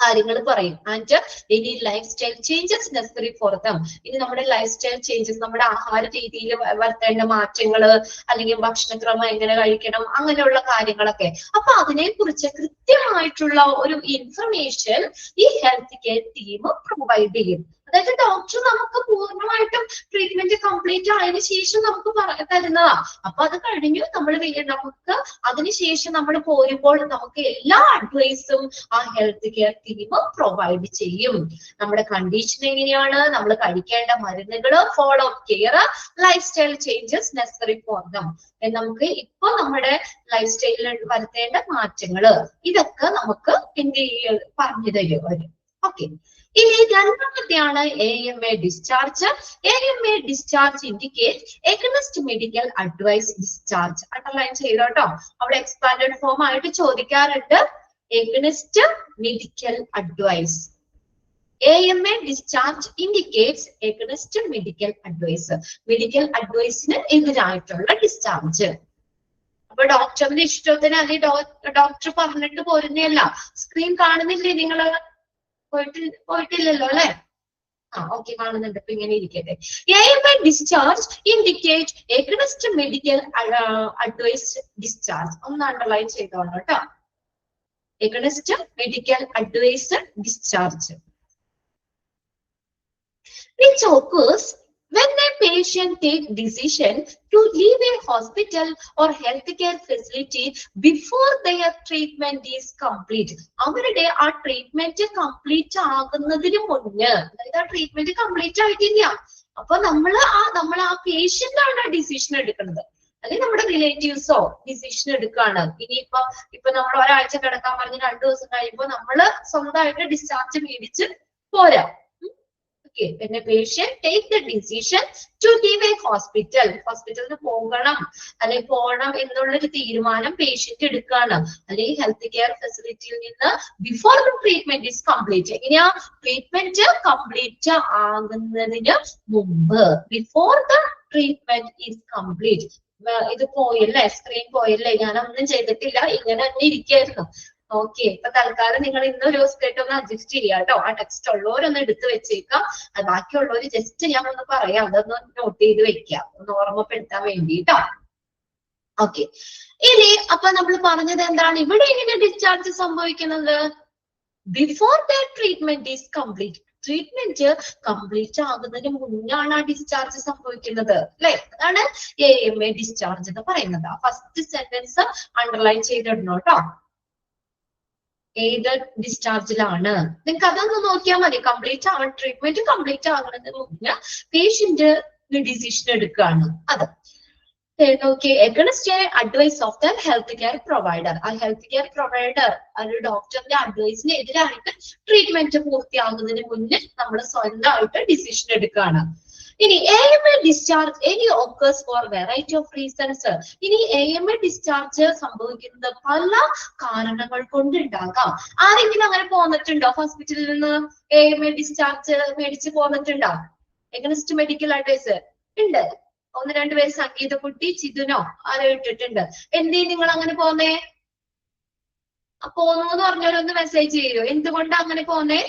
കാര്യങ്ങൾ പറയും. ആൻഡ് ഇനി life style changes necessary for them. ഇനി നമ്മുടെ ലൈഫ് സ്റ്റൈൽ ചേഞ്ചസ്, നമ്മുടെ ആഹാര രീതിയിൽ വരുത്തേണ്ട മാറ്റങ്ങള് അല്ലെങ്കിൽ ഭക്ഷണക്രമം എങ്ങനെ കഴിക്കണം, അങ്ങനെയുള്ള കാര്യങ്ങളൊക്കെ. അപ്പൊ അതിനെ കുറിച്ച് കൃത്യമായിട്ടുള്ള ഒരു ഇൻഫർമേഷൻ ഈ ഹെൽത്ത് കെയർ ടീം പ്രൊവൈഡ് ചെയ്യും. അതായത് ഡോക്ടർ നമുക്ക് പൂർണ്ണമായിട്ടും ട്രീറ്റ്മെന്റ് കംപ്ലീറ്റ് ആയതിനു ശേഷം നമുക്ക് തരുന്നതാ. അപ്പൊ അത് കഴിഞ്ഞു നമുക്ക് അതിനുശേഷം നമ്മൾ പോരുമ്പോൾ നമുക്ക് എല്ലാ അഡ്വൈസും ആ ഹെൽത്ത് കെയർ ടീം പ്രൊവൈഡ് ചെയ്യും. നമ്മുടെ കണ്ടീഷൻ എങ്ങനെയാണ്, നമ്മൾ കഴിക്കേണ്ട മരുന്നുകള്, follow up care, life style changes necessary for them, നമുക്ക് ഇപ്പൊ നമ്മുടെ ലൈഫ് സ്റ്റൈലിൽ വരുത്തേണ്ട മാറ്റങ്ങള്, ഇതൊക്കെ നമുക്ക് എന്ത് പറഞ്ഞു തരും അവര്. ഓക്കെ, ഇനി രണ്ടാമത്തെയാണ് AMA discharge. AMA discharge indicate against medical advice discharge. Underline ചെയ്തോട്ടോ, അവിടെ എക്സ്പാൻഡഡ് ഫോം ആയിട്ട് ചോദിക്കാറുണ്ട്. Against medical advice. AMA discharge indicates against medical advice. Medical അഡ്വൈസിന് എതിരായിട്ടുള്ള ഡിസ്ചാർജ്. അപ്പൊ ഡോക്ടറിന്റെ ഇഷ്ടത്തിന് അല്ലെങ്കിൽ ഡോക്ടർ പറഞ്ഞിട്ട് പോരുന്നല്ല. സ്ക്രീൻ കാണുന്നില്ലേ നിങ്ങള്? പോയിട്ടില്ലല്ലോ അല്ലെ? ഓക്കെ, കാണുന്നുണ്ട്. ഇപ്പൊ ഇങ്ങനെ ഇരിക്കട്ടെ. AMA discharge indicate against medical advice discharge. ഒന്ന് അണ്ടർലൈൻ ചെയ്തോളൂ കേട്ടോ. against medical advice discharge, which occurs when a patient takes decision to leave a hospital or healthcare facility before their treatment is complete. അവരുടെ ആ treatment complete ആകുന്നതിന് മുന്നേ, അതായത് ആ treatment complete ആയിട്ടില്ല, അപ്പൊ നമ്മൾ ആ പേഷ്യന്റ് ആണ് ഡിസിഷൻ എടുക്കുന്നത്, അല്ലെങ്കിൽ നമ്മുടെ റിലേറ്റീവ്സോ ഡിസിഷൻ എടുക്കുകയാണ്. ഇപ്പൊ നമ്മൾ ഒരാഴ്ച കിടക്കാൻ പറഞ്ഞ് 2 ദിവസം കഴിയുമ്പോൾ നമ്മള് സ്വന്തമായിട്ട് ഡിസ്ചാർജ് മേടിച്ച് പോരാ. Okay, when a patient take the decision to leave a hospital, ഹോസ്പിറ്റലിൽ പോകണം അല്ലെങ്കിൽ പോകണം എന്നുള്ളൊരു തീരുമാനം പേഷ്യന്റ് എടുക്കുകയാണ്, അല്ലെങ്കിൽ ഹെൽത്ത് കെയർ ഫെസിലിറ്റിയിൽ നിന്ന് before the treatment is complete. എങ്ങനെയാ ട്രീറ്റ്മെന്റ് കംപ്ലീറ്റ് ആകുന്നതിന് മുമ്പ്, before the treatment is complete. ഇത് പോയല്ലേ, സ്ക്രീൻ പോയല്ലേ, ഞാനൊന്നും ചെയ്തിട്ടില്ല, ഇങ്ങനെ തന്നെ ഇരിക്കായിരുന്നു. ഓക്കെ, ഇപ്പൊ തൽക്കാലം നിങ്ങൾ ഇന്നൊരു ദിവസമായിട്ട് ഒന്ന് അഡ്ജസ്റ്റ് ചെയ്യാം കേട്ടോ. ആ ടെക്സ്റ്റ് ഉള്ളവരൊന്ന് എടുത്ത് വെച്ചേക്കാം, ബാക്കിയുള്ളവര് ജസ്റ്റ് ഞാൻ ഒന്ന് പറയാം, അതൊന്ന് നോട്ട് ചെയ്ത് വെക്കാം, ഒന്ന് ഓർമ്മപ്പെടുത്താൻ വേണ്ടിട്ടോ. ഓക്കെ, ഇനി അപ്പൊ നമ്മൾ പറഞ്ഞത് എന്താണ്, ഇവിടെ എങ്ങനെ ഡിസ്ചാർജ് സംഭവിക്കുന്നത്? Before the treatment is complete. Treatment complete ആകുന്നതിന് മുന്നാണ് ആ ഡിസ്ചാർജ് സംഭവിക്കുന്നത് അല്ലെ? അതാണ് AMA ഡിസ്ചാർജ് എന്ന് പറയുന്നത്. ഫസ്റ്റ് സെന്റൻസ് അണ്ടർലൈൻ ചെയ്തിടണം കേട്ടോ. ഏത് ഡിസ്ചാർജിലാണ്. നിങ്ങൾക്ക് അതൊന്ന് നോക്കിയാൽ മതി. കംപ്ലീറ്റ് ആവണം, ട്രീറ്റ്മെന്റ് കംപ്ലീറ്റ് ആകണമെന്ന് മുന്നേ പേഷ്യന്റ് ഡിസിഷൻ എടുക്കുകയാണ് അത്. നോക്കി against advice of the health care provider. ആ ഹെൽത്ത് കെയർ പ്രൊവൈഡർ ഒരു ഡോക്ടറിന്റെ അഡ്വൈസിന് എതിരായിട്ട് ട്രീറ്റ്മെന്റ് പൂർത്തിയാകുന്നതിന് മുന്നേ നമ്മൾ സ്വന്തമായിട്ട് ഡിസിഷൻ എടുക്കുകയാണ്. ഇനി AMA discharge any occurs four variety of reasons. ഇനി AMA ഡിസ്ചാർജ് സംഭവിക്കുന്നത് പല കാരണങ്ങൾ കൊണ്ടുണ്ടാകാം. ആരെങ്കിലും അങ്ങനെ പോന്നിട്ടുണ്ടോ ഹോസ്പിറ്റലിൽ നിന്ന്? AMA ഡിസ്ചാർജ് മേടിച്ച് പോന്നിട്ടുണ്ടോ? എഗൻസ്റ്റ് മെഡിക്കൽ അഡ്വൈസ് ഉണ്ട്. 1-2 പേര്, സംഗീത കുട്ടി, ചിതുനോ ആരോ ഇട്ടിട്ടുണ്ട്. എന്തേ നിങ്ങൾ അങ്ങനെ പോന്നേ? പോന്നു എന്ന് പറഞ്ഞവരൊന്ന് മെസ്സേജ് ചെയ്യോ, എന്തുകൊണ്ടാ അങ്ങനെ പോന്നേ?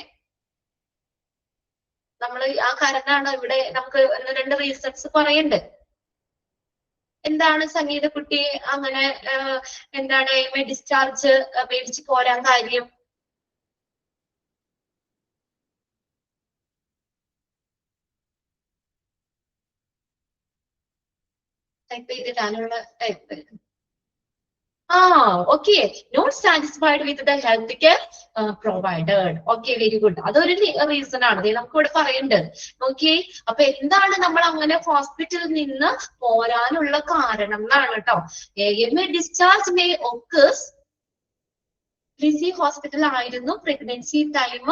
നമ്മൾ ആ കാരണമാണ് ഇവിടെ നമുക്ക് 1-2 റീസൺസ് പറയുന്നുണ്ട്. എന്താണ് സംഗീത കുട്ടി അങ്ങനെ എന്താണ് AMA ഡിസ്ചാർജ് മേടിച്ച് പോരാൻ കാര്യം? ടൈപ്പ് ചെയ്തിട്ടാനുള്ള type. Okay, not satisfied with the health care provided. Okay, very good. അതൊരു റീസൺ ആണ് നമുക്ക് ഇവിടെ പറയുന്നുണ്ട്. ഓക്കെ, അപ്പൊ എന്താണ് നമ്മൾ അങ്ങനെ ഹോസ്പിറ്റലിൽ നിന്ന് പോരാനുള്ള കാരണം എന്നാണ് കേട്ടോ. AMA discharge may occurs. Lissy hospital ആയിരുന്നു, പ്രഗ്നൻസി ടൈം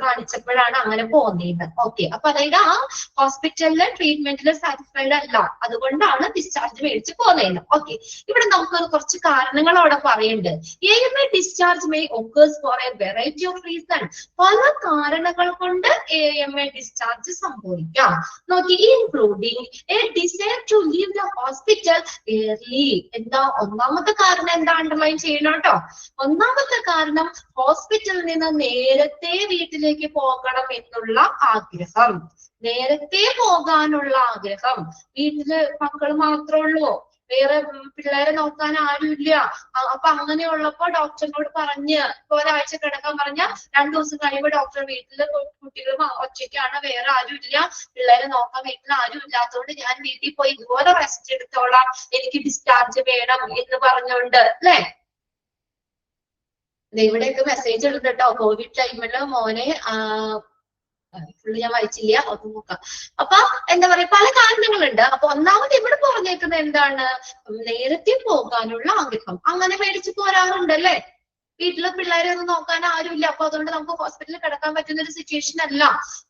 കാണിച്ചപ്പോഴാണ് അങ്ങനെ പോകുന്നത്. ഓക്കെ, അപ്പൊ അതായത് ആ ഹോസ്പിറ്റലിലെ ട്രീറ്റ്മെന്റിൽ സാറ്റിസ്ഫൈഡ് അല്ല, അതുകൊണ്ടാണ് ഡിസ്ചാർജ് മേടിച്ച് പോകുന്നത്. ഓക്കെ, ഇവിടെ നമുക്ക് കുറച്ച് കാരണങ്ങൾ അവിടെ പറയുന്നുണ്ട്. AMA discharge may occurs for a variety of reason. പല കാരണങ്ങൾ കൊണ്ട് AMA ഡിസ്ചാർജ് സംഭവിക്കാം. നോക്കി, including a desire to leave the hospital early. എന്താ ഒന്നാമത്തെ കാരണം? എന്താ അണ്ടർലൈൻ ചെയ്യണം കേട്ടോ. ഒന്നാമത്തെ കാരണം ഹോസ്പിറ്റലിൽ നിന്ന് നേരത്തെ വീട്ടിലേക്ക് പോകണം എന്നുള്ള ആഗ്രഹം. നേരത്തെ പോകാനുള്ള ആഗ്രഹം. വീട്ടില് മക്കൾ മാത്രമേ ഉള്ളൂ, വേറെ പിള്ളേരെ നോക്കാൻ ആരുമില്ല. അപ്പൊ അങ്ങനെയുള്ളപ്പോ ഡോക്ടറിനോട് പറഞ്ഞ് ഒരാഴ്ച കിടക്കാൻ പറഞ്ഞ 2 ദിവസം കഴിയുമ്പോൾ ഡോക്ടർ വീട്ടില് കുട്ടികൾ ഒറ്റയ്ക്കാണ്, വേറെ ആരും ഇല്ല, പിള്ളേരെ നോക്കാൻ വീട്ടിൽ ആരും ഇല്ലാത്തതുകൊണ്ട് ഞാൻ വീട്ടിൽ പോയി ഇതുപോലെ റെസ്റ്റ് എടുത്തോളാം, എനിക്ക് ഡിസ്ചാർജ് വേണം എന്ന് പറഞ്ഞുകൊണ്ട്, അല്ലെ? ഇവിടെയൊക്കെ മെസ്സേജ് ഉണ്ട് കേട്ടോ. കോവിഡ് ടൈമില് മോനെ ഫുള്ള് ഞാൻ വായിച്ചില്ല, അത് നോക്കാം. അപ്പൊ എന്താ പറയാ, പല കാരണങ്ങളുണ്ട്. അപ്പൊ ഒന്നാമത് ഇവിടെ പറഞ്ഞേക്കുന്നത് എന്താണ്? നേരത്തെ പോകാനുള്ള ആഗ്രഹം. അങ്ങനെ മേടിച്ചു പോരാറുണ്ട് അല്ലേ? വീട്ടിലെ പിള്ളേരെ ഒന്നും നോക്കാൻ ആരുമില്ല, അപ്പൊ അതുകൊണ്ട് നമുക്ക് ഹോസ്പിറ്റലിൽ കിടക്കാൻ പറ്റുന്ന ഒരു സിറ്റുവേഷൻ അല്ല.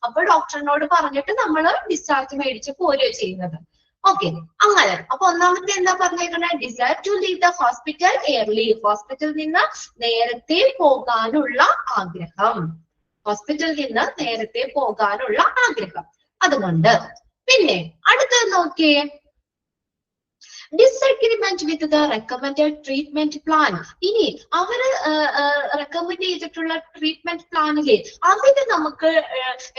അപ്പൊ ഡോക്ടറിനോട് പറഞ്ഞിട്ട് നമ്മൾ ഡിസ്ചാർജ് മേടിച്ച് പോരുകയോ ചെയ്യുന്നത്. ഓക്കെ, അങ്ങനെ. അപ്പൊ ഒന്നാമത്തെ എന്താ പറഞ്ഞേക്കുന്നത്? Desire to leave the hospital early. ഹോസ്പിറ്റലിൽ നിന്ന് നേരത്തെ പോകാനുള്ള ആഗ്രഹം. ഹോസ്പിറ്റലിൽ നിന്ന് നേരത്തെ പോകാനുള്ള ആഗ്രഹം. അതുകൊണ്ട് പിന്നെ അടുത്തത് നോക്കിയേ, disagreement with the recommended treatment plan. ഇനി അവര് റെക്കമെൻഡ് ചെയ്തിട്ടുള്ള ട്രീറ്റ്മെന്റ് പ്ലാനില് അതിന് നമുക്ക്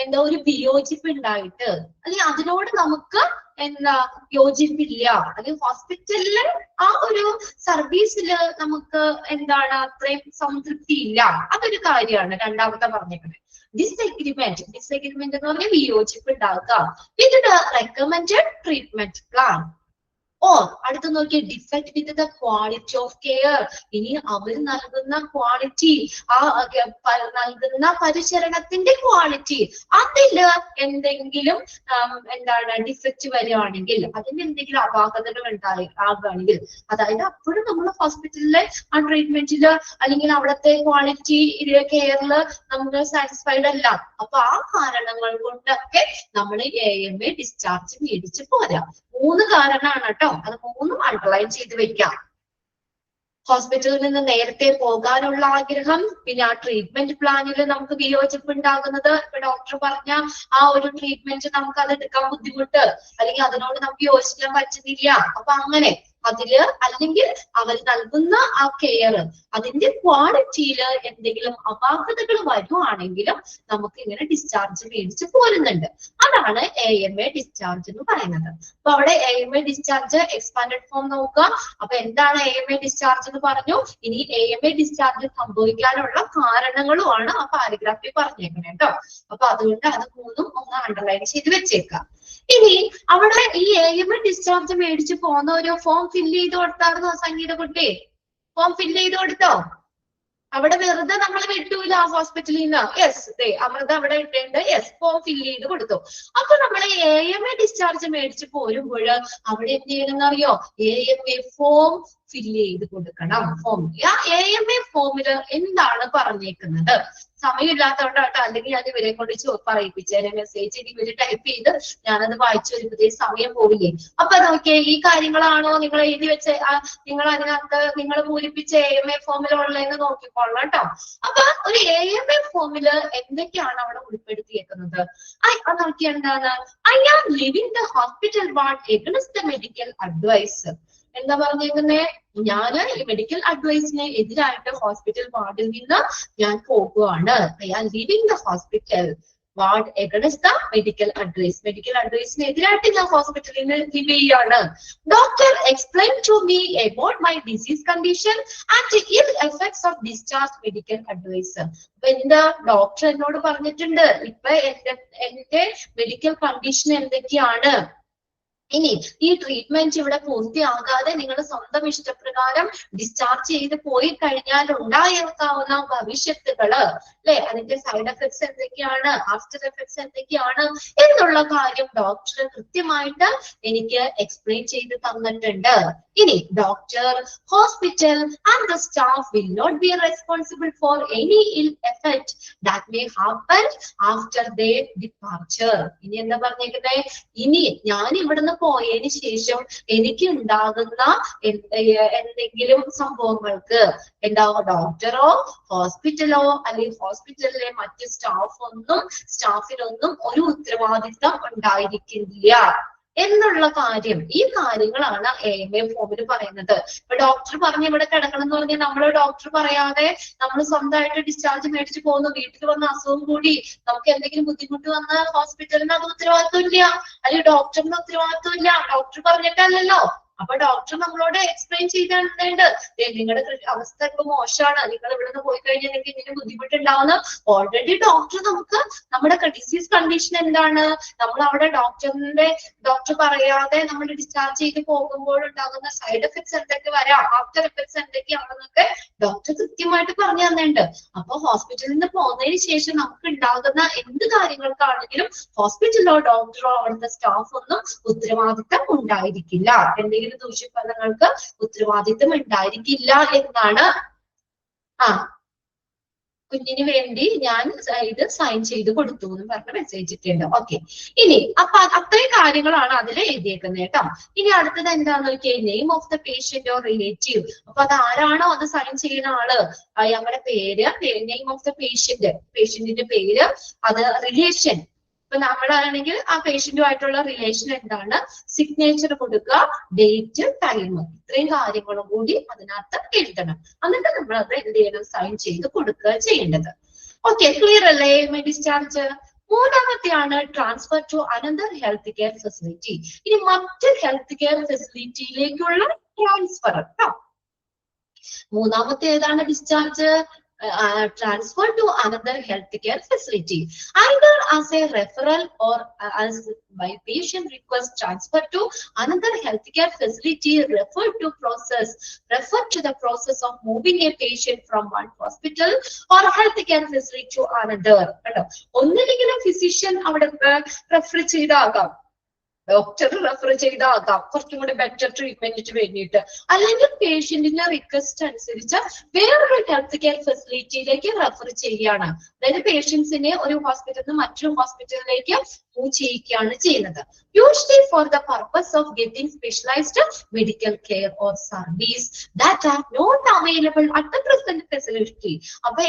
എന്താ ഒരു വിയോജിപ്പ് ഉണ്ടായിട്ട്, അല്ലെങ്കിൽ അതിനോട് നമുക്ക് എന്താ യോജിപ്പില്ല, അല്ലെങ്കിൽ ഹോസ്പിറ്റലില് ആ ഒരു സർവീസില് നമുക്ക് എന്താണ് അത്രയും സംതൃപ്തി ഇല്ല, അതൊരു കാര്യമാണ് രണ്ടാമത്തെ പറഞ്ഞിരിക്കുന്നത്. ഡിസഗ്രിമെന്റ് എന്ന് പറഞ്ഞാൽ വിയോജിപ്പ് ഉണ്ടാക്കുക with the recommended treatment plan. അടുത്ത് നോക്കിയ defect with the quality of care. ഇനി അവർ നൽകുന്ന ക്വാളിറ്റി, ആ നൽകുന്ന പരിചരണത്തിന്റെ ക്വാളിറ്റി, അതില് എന്തെങ്കിലും എന്താണ് ഡിഫക്റ്റ് വരികയാണെങ്കിൽ, അതിന് എന്തെങ്കിലും അപാകതകൾ ആകുകയാണെങ്കിൽ, അതായത് അപ്പോഴും നമ്മൾ ഹോസ്പിറ്റലിലെ ആ ട്രീറ്റ്മെന്റില് അല്ലെങ്കിൽ അവിടുത്തെ ക്വാളിറ്റി കെയറില് നമുക്ക് സാറ്റിസ്ഫൈഡ് അല്ല. അപ്പൊ ആ കാരണങ്ങൾ കൊണ്ടൊക്കെ നമ്മൾ AMA ഡിസ്ചാർജ് മേടിച്ച് പോരാ. 3 കാരണമാണ് കേട്ടോ. അത് 3ഉം അണ്ടർലൈൻ ചെയ്ത് വെക്കാം. ഹോസ്പിറ്റലിൽ നിന്ന് നേരത്തെ പോകാനുള്ള ആഗ്രഹം, പിന്നെ ആ ട്രീറ്റ്മെന്റ് പ്ലാനിൽ നമുക്ക് വിയോജിപ്പ് ഉണ്ടാകുന്നത്, ഇപ്പൊ ഡോക്ടർ പറഞ്ഞ ആ ഒരു ട്രീറ്റ്മെന്റ് നമുക്ക് അത് എടുക്കാൻ ബുദ്ധിമുട്ട്, അല്ലെങ്കിൽ അതിനോട് നമുക്ക് യോജിക്കാൻ പറ്റുന്നില്ല. അപ്പൊ അങ്ങനെ അതില് അല്ലെങ്കിൽ അവർ നൽകുന്ന ആ കെയർ, അതിന്റെ ക്വാളിറ്റിയില് എന്തെങ്കിലും അപാകതകൾ വരുവാണെങ്കിലും നമുക്ക് ഇങ്ങനെ ഡിസ്ചാർജ് മേടിച്ച് പോരുന്നുണ്ട്. അതാണ് AMA ഡിസ്ചാർജ് എന്ന് പറയുന്നത്. അപ്പൊ അവിടെ AMA ഡിസ്ചാർജ് എക്സ്പാൻഡഡ് ഫോം നോക്കുക. അപ്പൊ എന്താണ് AMA ഡിസ്ചാർജ് എന്ന് പറഞ്ഞു. ഇനി AMA ഡിസ്ചാർജ് സംഭവിക്കാനുള്ള കാരണങ്ങളുമാണ് ആ പാരഗ്രാഫിൽ പറഞ്ഞേക്കുന്നത് കേട്ടോ. അപ്പൊ അതുകൊണ്ട് അത് 3ഉം ഒന്ന് അണ്ടർലൈൻ ചെയ്ത് വെച്ചേക്കാം. ഇനി അവിടെ ഈ AMA ഡിസ്ചാർജ് മേടിച്ച് പോകുന്ന ഒരു ഫോം ഫില്ല് ചെയ്ത് കൊടുത്തായിരുന്നോ സംഗീത കുട്ടി? ഫോം ഫില്ല് ചെയ്ത് കൊടുത്തോ? അവിടെ വെറുതെ നമ്മൾ വിട്ടൂല ഹോസ്പിറ്റലിൽ നിന്ന്. യെസ്, അമൃത അവിടെ ഇട്ടേണ്ട, യെസ്, ഫോം ഫില്ല് ചെയ്ത് കൊടുത്തു. അപ്പൊ നമ്മൾ AMA ഡിസ്ചാർജ് മേടിച്ച് പോരുമ്പോൾ അവിടെ എന്ത് ചെയ്യണമെന്ന് അറിയോ? AMA ഫോം ഫില്ല് ചെയ്ത് കൊടുക്കണം. ഫോം AMA ഫോമില് എന്താണ് പറഞ്ഞേക്കുന്നത്? സമയമില്ലാത്തതുകൊണ്ടാട്ടോ, അല്ലെങ്കിൽ ഞാൻ ഇവരെ കൊണ്ട് പറയിപ്പിച്ചേനെ. മെസ്സേജ് ഇവര് ടൈപ്പ് ചെയ്ത് ഞാനത് വായിച്ചു വരുമ്പോഴത്തേ സമയം പോവില്ലേ. അപ്പൊ നോക്കിയേ, ഈ കാര്യങ്ങളാണോ നിങ്ങൾ എഴുതി വെച്ച, നിങ്ങൾ അതിനകത്ത് നിങ്ങൾ പൂരിപ്പിച്ച AMA ഫോമിലുള്ളതെന്ന് നോക്കിക്കൊള്ളാം കേട്ടോ. അപ്പൊ ഒരു AMA ഫോമില് എന്തൊക്കെയാണ് അവിടെ ഉൾപ്പെടുത്തിയേക്കുന്നത്? നോക്കിയ എന്താണ്? I am living the hospital ward against the medical advice. എന്താ പറഞ്ഞേക്കുന്നേ? ഞാൻ ഈ മെഡിക്കൽ അഡ്വൈസിന് എതിരായിട്ട് ഹോസ്പിറ്റൽ വാർഡിൽ നിന്ന് ഞാൻ പോകുകയാണ്. I am living the hospital ward against the medical advice. Medical അഡ്വൈസിന് എതിരായിട്ട് ഞാൻ ഹോസ്പിറ്റലിൽ നിന്ന് ലിവ് ചെയ്യാണ്. Doctor explain to me about my disease condition and ill effects of discharge medical advice. അപ്പൊ എന്താ ഡോക്ടർ എന്നോട് പറഞ്ഞിട്ടുണ്ട്, ഇപ്പൊ എന്റെ മെഡിക്കൽ കണ്ടീഷൻ എന്തൊക്കെയാണ്, ഇനി ഈ ട്രീറ്റ്മെന്റ് ഇവിടെ പൂർത്തിയാകാതെ നിങ്ങൾ സ്വന്തം ഇഷ്ടപ്രകാരം ഡിസ്ചാർജ് ചെയ്ത് പോയി കഴിഞ്ഞാൽ ഉണ്ടായേക്കാവുന്ന ഭവിഷ്യത്തുകള്, അല്ലെ, അതിന്റെ സൈഡ് എഫക്ട്സ് എന്തൊക്കെയാണ്, ആഫ്റ്റർ എഫക്ട്സ് എന്തൊക്കെയാണ് എന്നുള്ള കാര്യം ഡോക്ടർ കൃത്യമായിട്ട് എനിക്ക് എക്സ്പ്ലെയിൻ ചെയ്ത് തന്നിട്ടുണ്ട്. ഇനി doctor, hospital and the staff will not be responsible for any ill effect that may happen after their departure. ഇനി എന്താ പറഞ്ഞേക്കുന്നേ? ഇനി ഞാൻ ഇവിടുന്ന് പോയതിനു ശേഷം എനിക്ക് ഉണ്ടാകുന്ന എന്തെങ്കിലും സംഭവങ്ങൾക്ക് ഡോക്ടറോ ഹോസ്പിറ്റലോ അല്ലെങ്കിൽ ഹോസ്പിറ്റലിലെ മറ്റ് സ്റ്റാഫിനൊന്നും ഒരു ഉത്തരവാദിത്തം ഉണ്ടായിരിക്കില്ല എന്നുള്ള കാര്യം. ഈ കാര്യങ്ങളാണ് AMA ഫോമിൽ പറയുന്നത്. ഇപ്പൊ ഡോക്ടർ പറഞ്ഞ് ഇവിടെ കിടക്കണം എന്ന് പറഞ്ഞാൽ നമ്മള് ഡോക്ടർ പറയാതെ നമ്മൾ സ്വന്തമായിട്ട് ഡിസ്ചാർജ് മേടിച്ച് പോകുന്നു, വീട്ടിൽ വന്ന അസുഖം കൂടി നമുക്ക് എന്തെങ്കിലും ബുദ്ധിമുട്ട് വന്ന ഹോസ്പിറ്റലിന് അത് ഉത്തരവാദിത്വം ഇല്ല, അല്ലെങ്കിൽ ഡോക്ടറിന് ഉത്തരവാദിത്വം ഇല്ല, ഡോക്ടർ പറഞ്ഞിട്ടല്ലല്ലോ. അപ്പൊ ഡോക്ടർ നമ്മളോട് എക്സ്പ്ലെയിൻ ചെയ്തിട്ടുണ്ട്, നിങ്ങളുടെ അവസ്ഥ ഇപ്പൊ മോശമാണ്, നിങ്ങൾ ഇവിടുന്ന് പോയി കഴിഞ്ഞാൽ നിങ്ങൾക്ക് ഇങ്ങനെ ബുദ്ധിമുട്ടുണ്ടാവുന്ന. ഓൾറെഡി ഡോക്ടർ നമുക്ക് നമ്മുടെ ഡിസീസ് കണ്ടീഷൻ എന്താണ്, നമ്മൾ അവിടെ ഡോക്ടർ പറയാതെ നമ്മൾ ഡിസ്ചാർജ് ചെയ്ത് പോകുമ്പോൾ ഉണ്ടാകുന്ന സൈഡ് എഫക്ട്സ് എന്തൊക്കെ വരാം, ആഫ്റ്റർ എഫക്ട്സ് എന്തൊക്കെയാണെന്നൊക്കെ ഡോക്ടർ കൃത്യമായിട്ട് പറഞ്ഞു തന്നിട്ടുണ്ട്. അപ്പൊ ഹോസ്പിറ്റലിൽ നിന്ന് പോകുന്നതിന് ശേഷം നമുക്ക് ഉണ്ടാകുന്ന എന്ത് കാര്യങ്ങൾക്കാണെങ്കിലും ഹോസ്പിറ്റലോ ഡോക്ടറോ അവിടുത്തെ സ്റ്റാഫ് ഒന്നും ഉത്തരവാദിത്തം ഉണ്ടായിരിക്കില്ല, എന്തെങ്കിലും ദൂഷ്യഫലങ്ങൾക്ക് ഉത്തരവാദിത്തം ഉണ്ടായിരിക്കില്ല എന്നാണ്. കുഞ്ഞിന് വേണ്ടി ഞാൻ ഇത് സൈൻ ചെയ്ത് കൊടുത്തു എന്ന് പറഞ്ഞ മെസ്സേജ് ഇട്ടുണ്ട്. ഓക്കെ, ഇനി അപ്പൊ അത്രയും കാര്യങ്ങളാണ് അതിൽ എഴുതിയേക്കുന്നത് കേട്ടോ. ഇനി അടുത്തത് എന്താന്ന് നോക്കിയാൽ name of the patient or relative. അപ്പൊ അത് ആരാണോ അത് സൈൻ ചെയ്യുന്ന ആള്, നമ്മുടെ പേര്, നെയിം ഓഫ് ദ പേഷ്യന്റിന്റെ പേര്, അത് റിലേഷൻ. ഇപ്പൊ നമ്മളാണെങ്കിൽ ആ പേഷ്യന്റുമായിട്ടുള്ള റിലേഷൻ എന്താണ്, സിഗ്നേച്ചർ കൊടുക്കുക, ഡേറ്റ്, ടൈം, ഇത്രയും കാര്യങ്ങളും കൂടി അതിനകത്ത് എഴുതണം. എന്നിട്ട് നമ്മൾ അത് എന്ത് ചെയ്യണം, സൈൻ ചെയ്ത് കൊടുക്കുക ചെയ്യേണ്ടത്. ഓക്കെ, ക്ലിയർ അല്ലേ ഡിസ്ചാർജ്? മൂന്നാമത്തെയാണ് transfer to another health care facility. ഇനി മറ്റ് ഹെൽത്ത് കെയർ ഫെസിലിറ്റിയിലേക്കുള്ള ട്രാൻസ്ഫർ കേട്ടോ. മൂന്നാമത്തെ ഏതാണ് discharge? Transfer to another healthcare facility, either as a referral or as by patient request. Transfer to another healthcare facility refer to the process of moving a patient from one hospital or healthcare facility to another. ഒന്നിലെങ്കിലും physician അവിടെ refer ചെയ്താകാം, doctor refer ചെയ്താകാം കുറച്ചും കൂടി better ട്രീറ്റ്മെന്റിന് വേണ്ടിയിട്ട്, അല്ലെങ്കിൽ പേഷ്യന്റിന്റെ request അനുസരിച്ച് വേറൊരു ഹെൽത്ത് കെയർ ഫെസിലിറ്റിയിലേക്ക് റെഫർ ചെയ്യുകയാണ്. അതായത് പേഷ്യൻസിനെ ഒരു ഹോസ്പിറ്റലിൽ നിന്ന് മറ്റൊരു ഹോസ്പിറ്റലിലേക്ക് മൂവ് ചെയ്യിക്കുകയാണ് ചെയ്യുന്നത്. Usually for the purpose of getting specialised medical care or service that are not available at the present facility. അപ്പൊ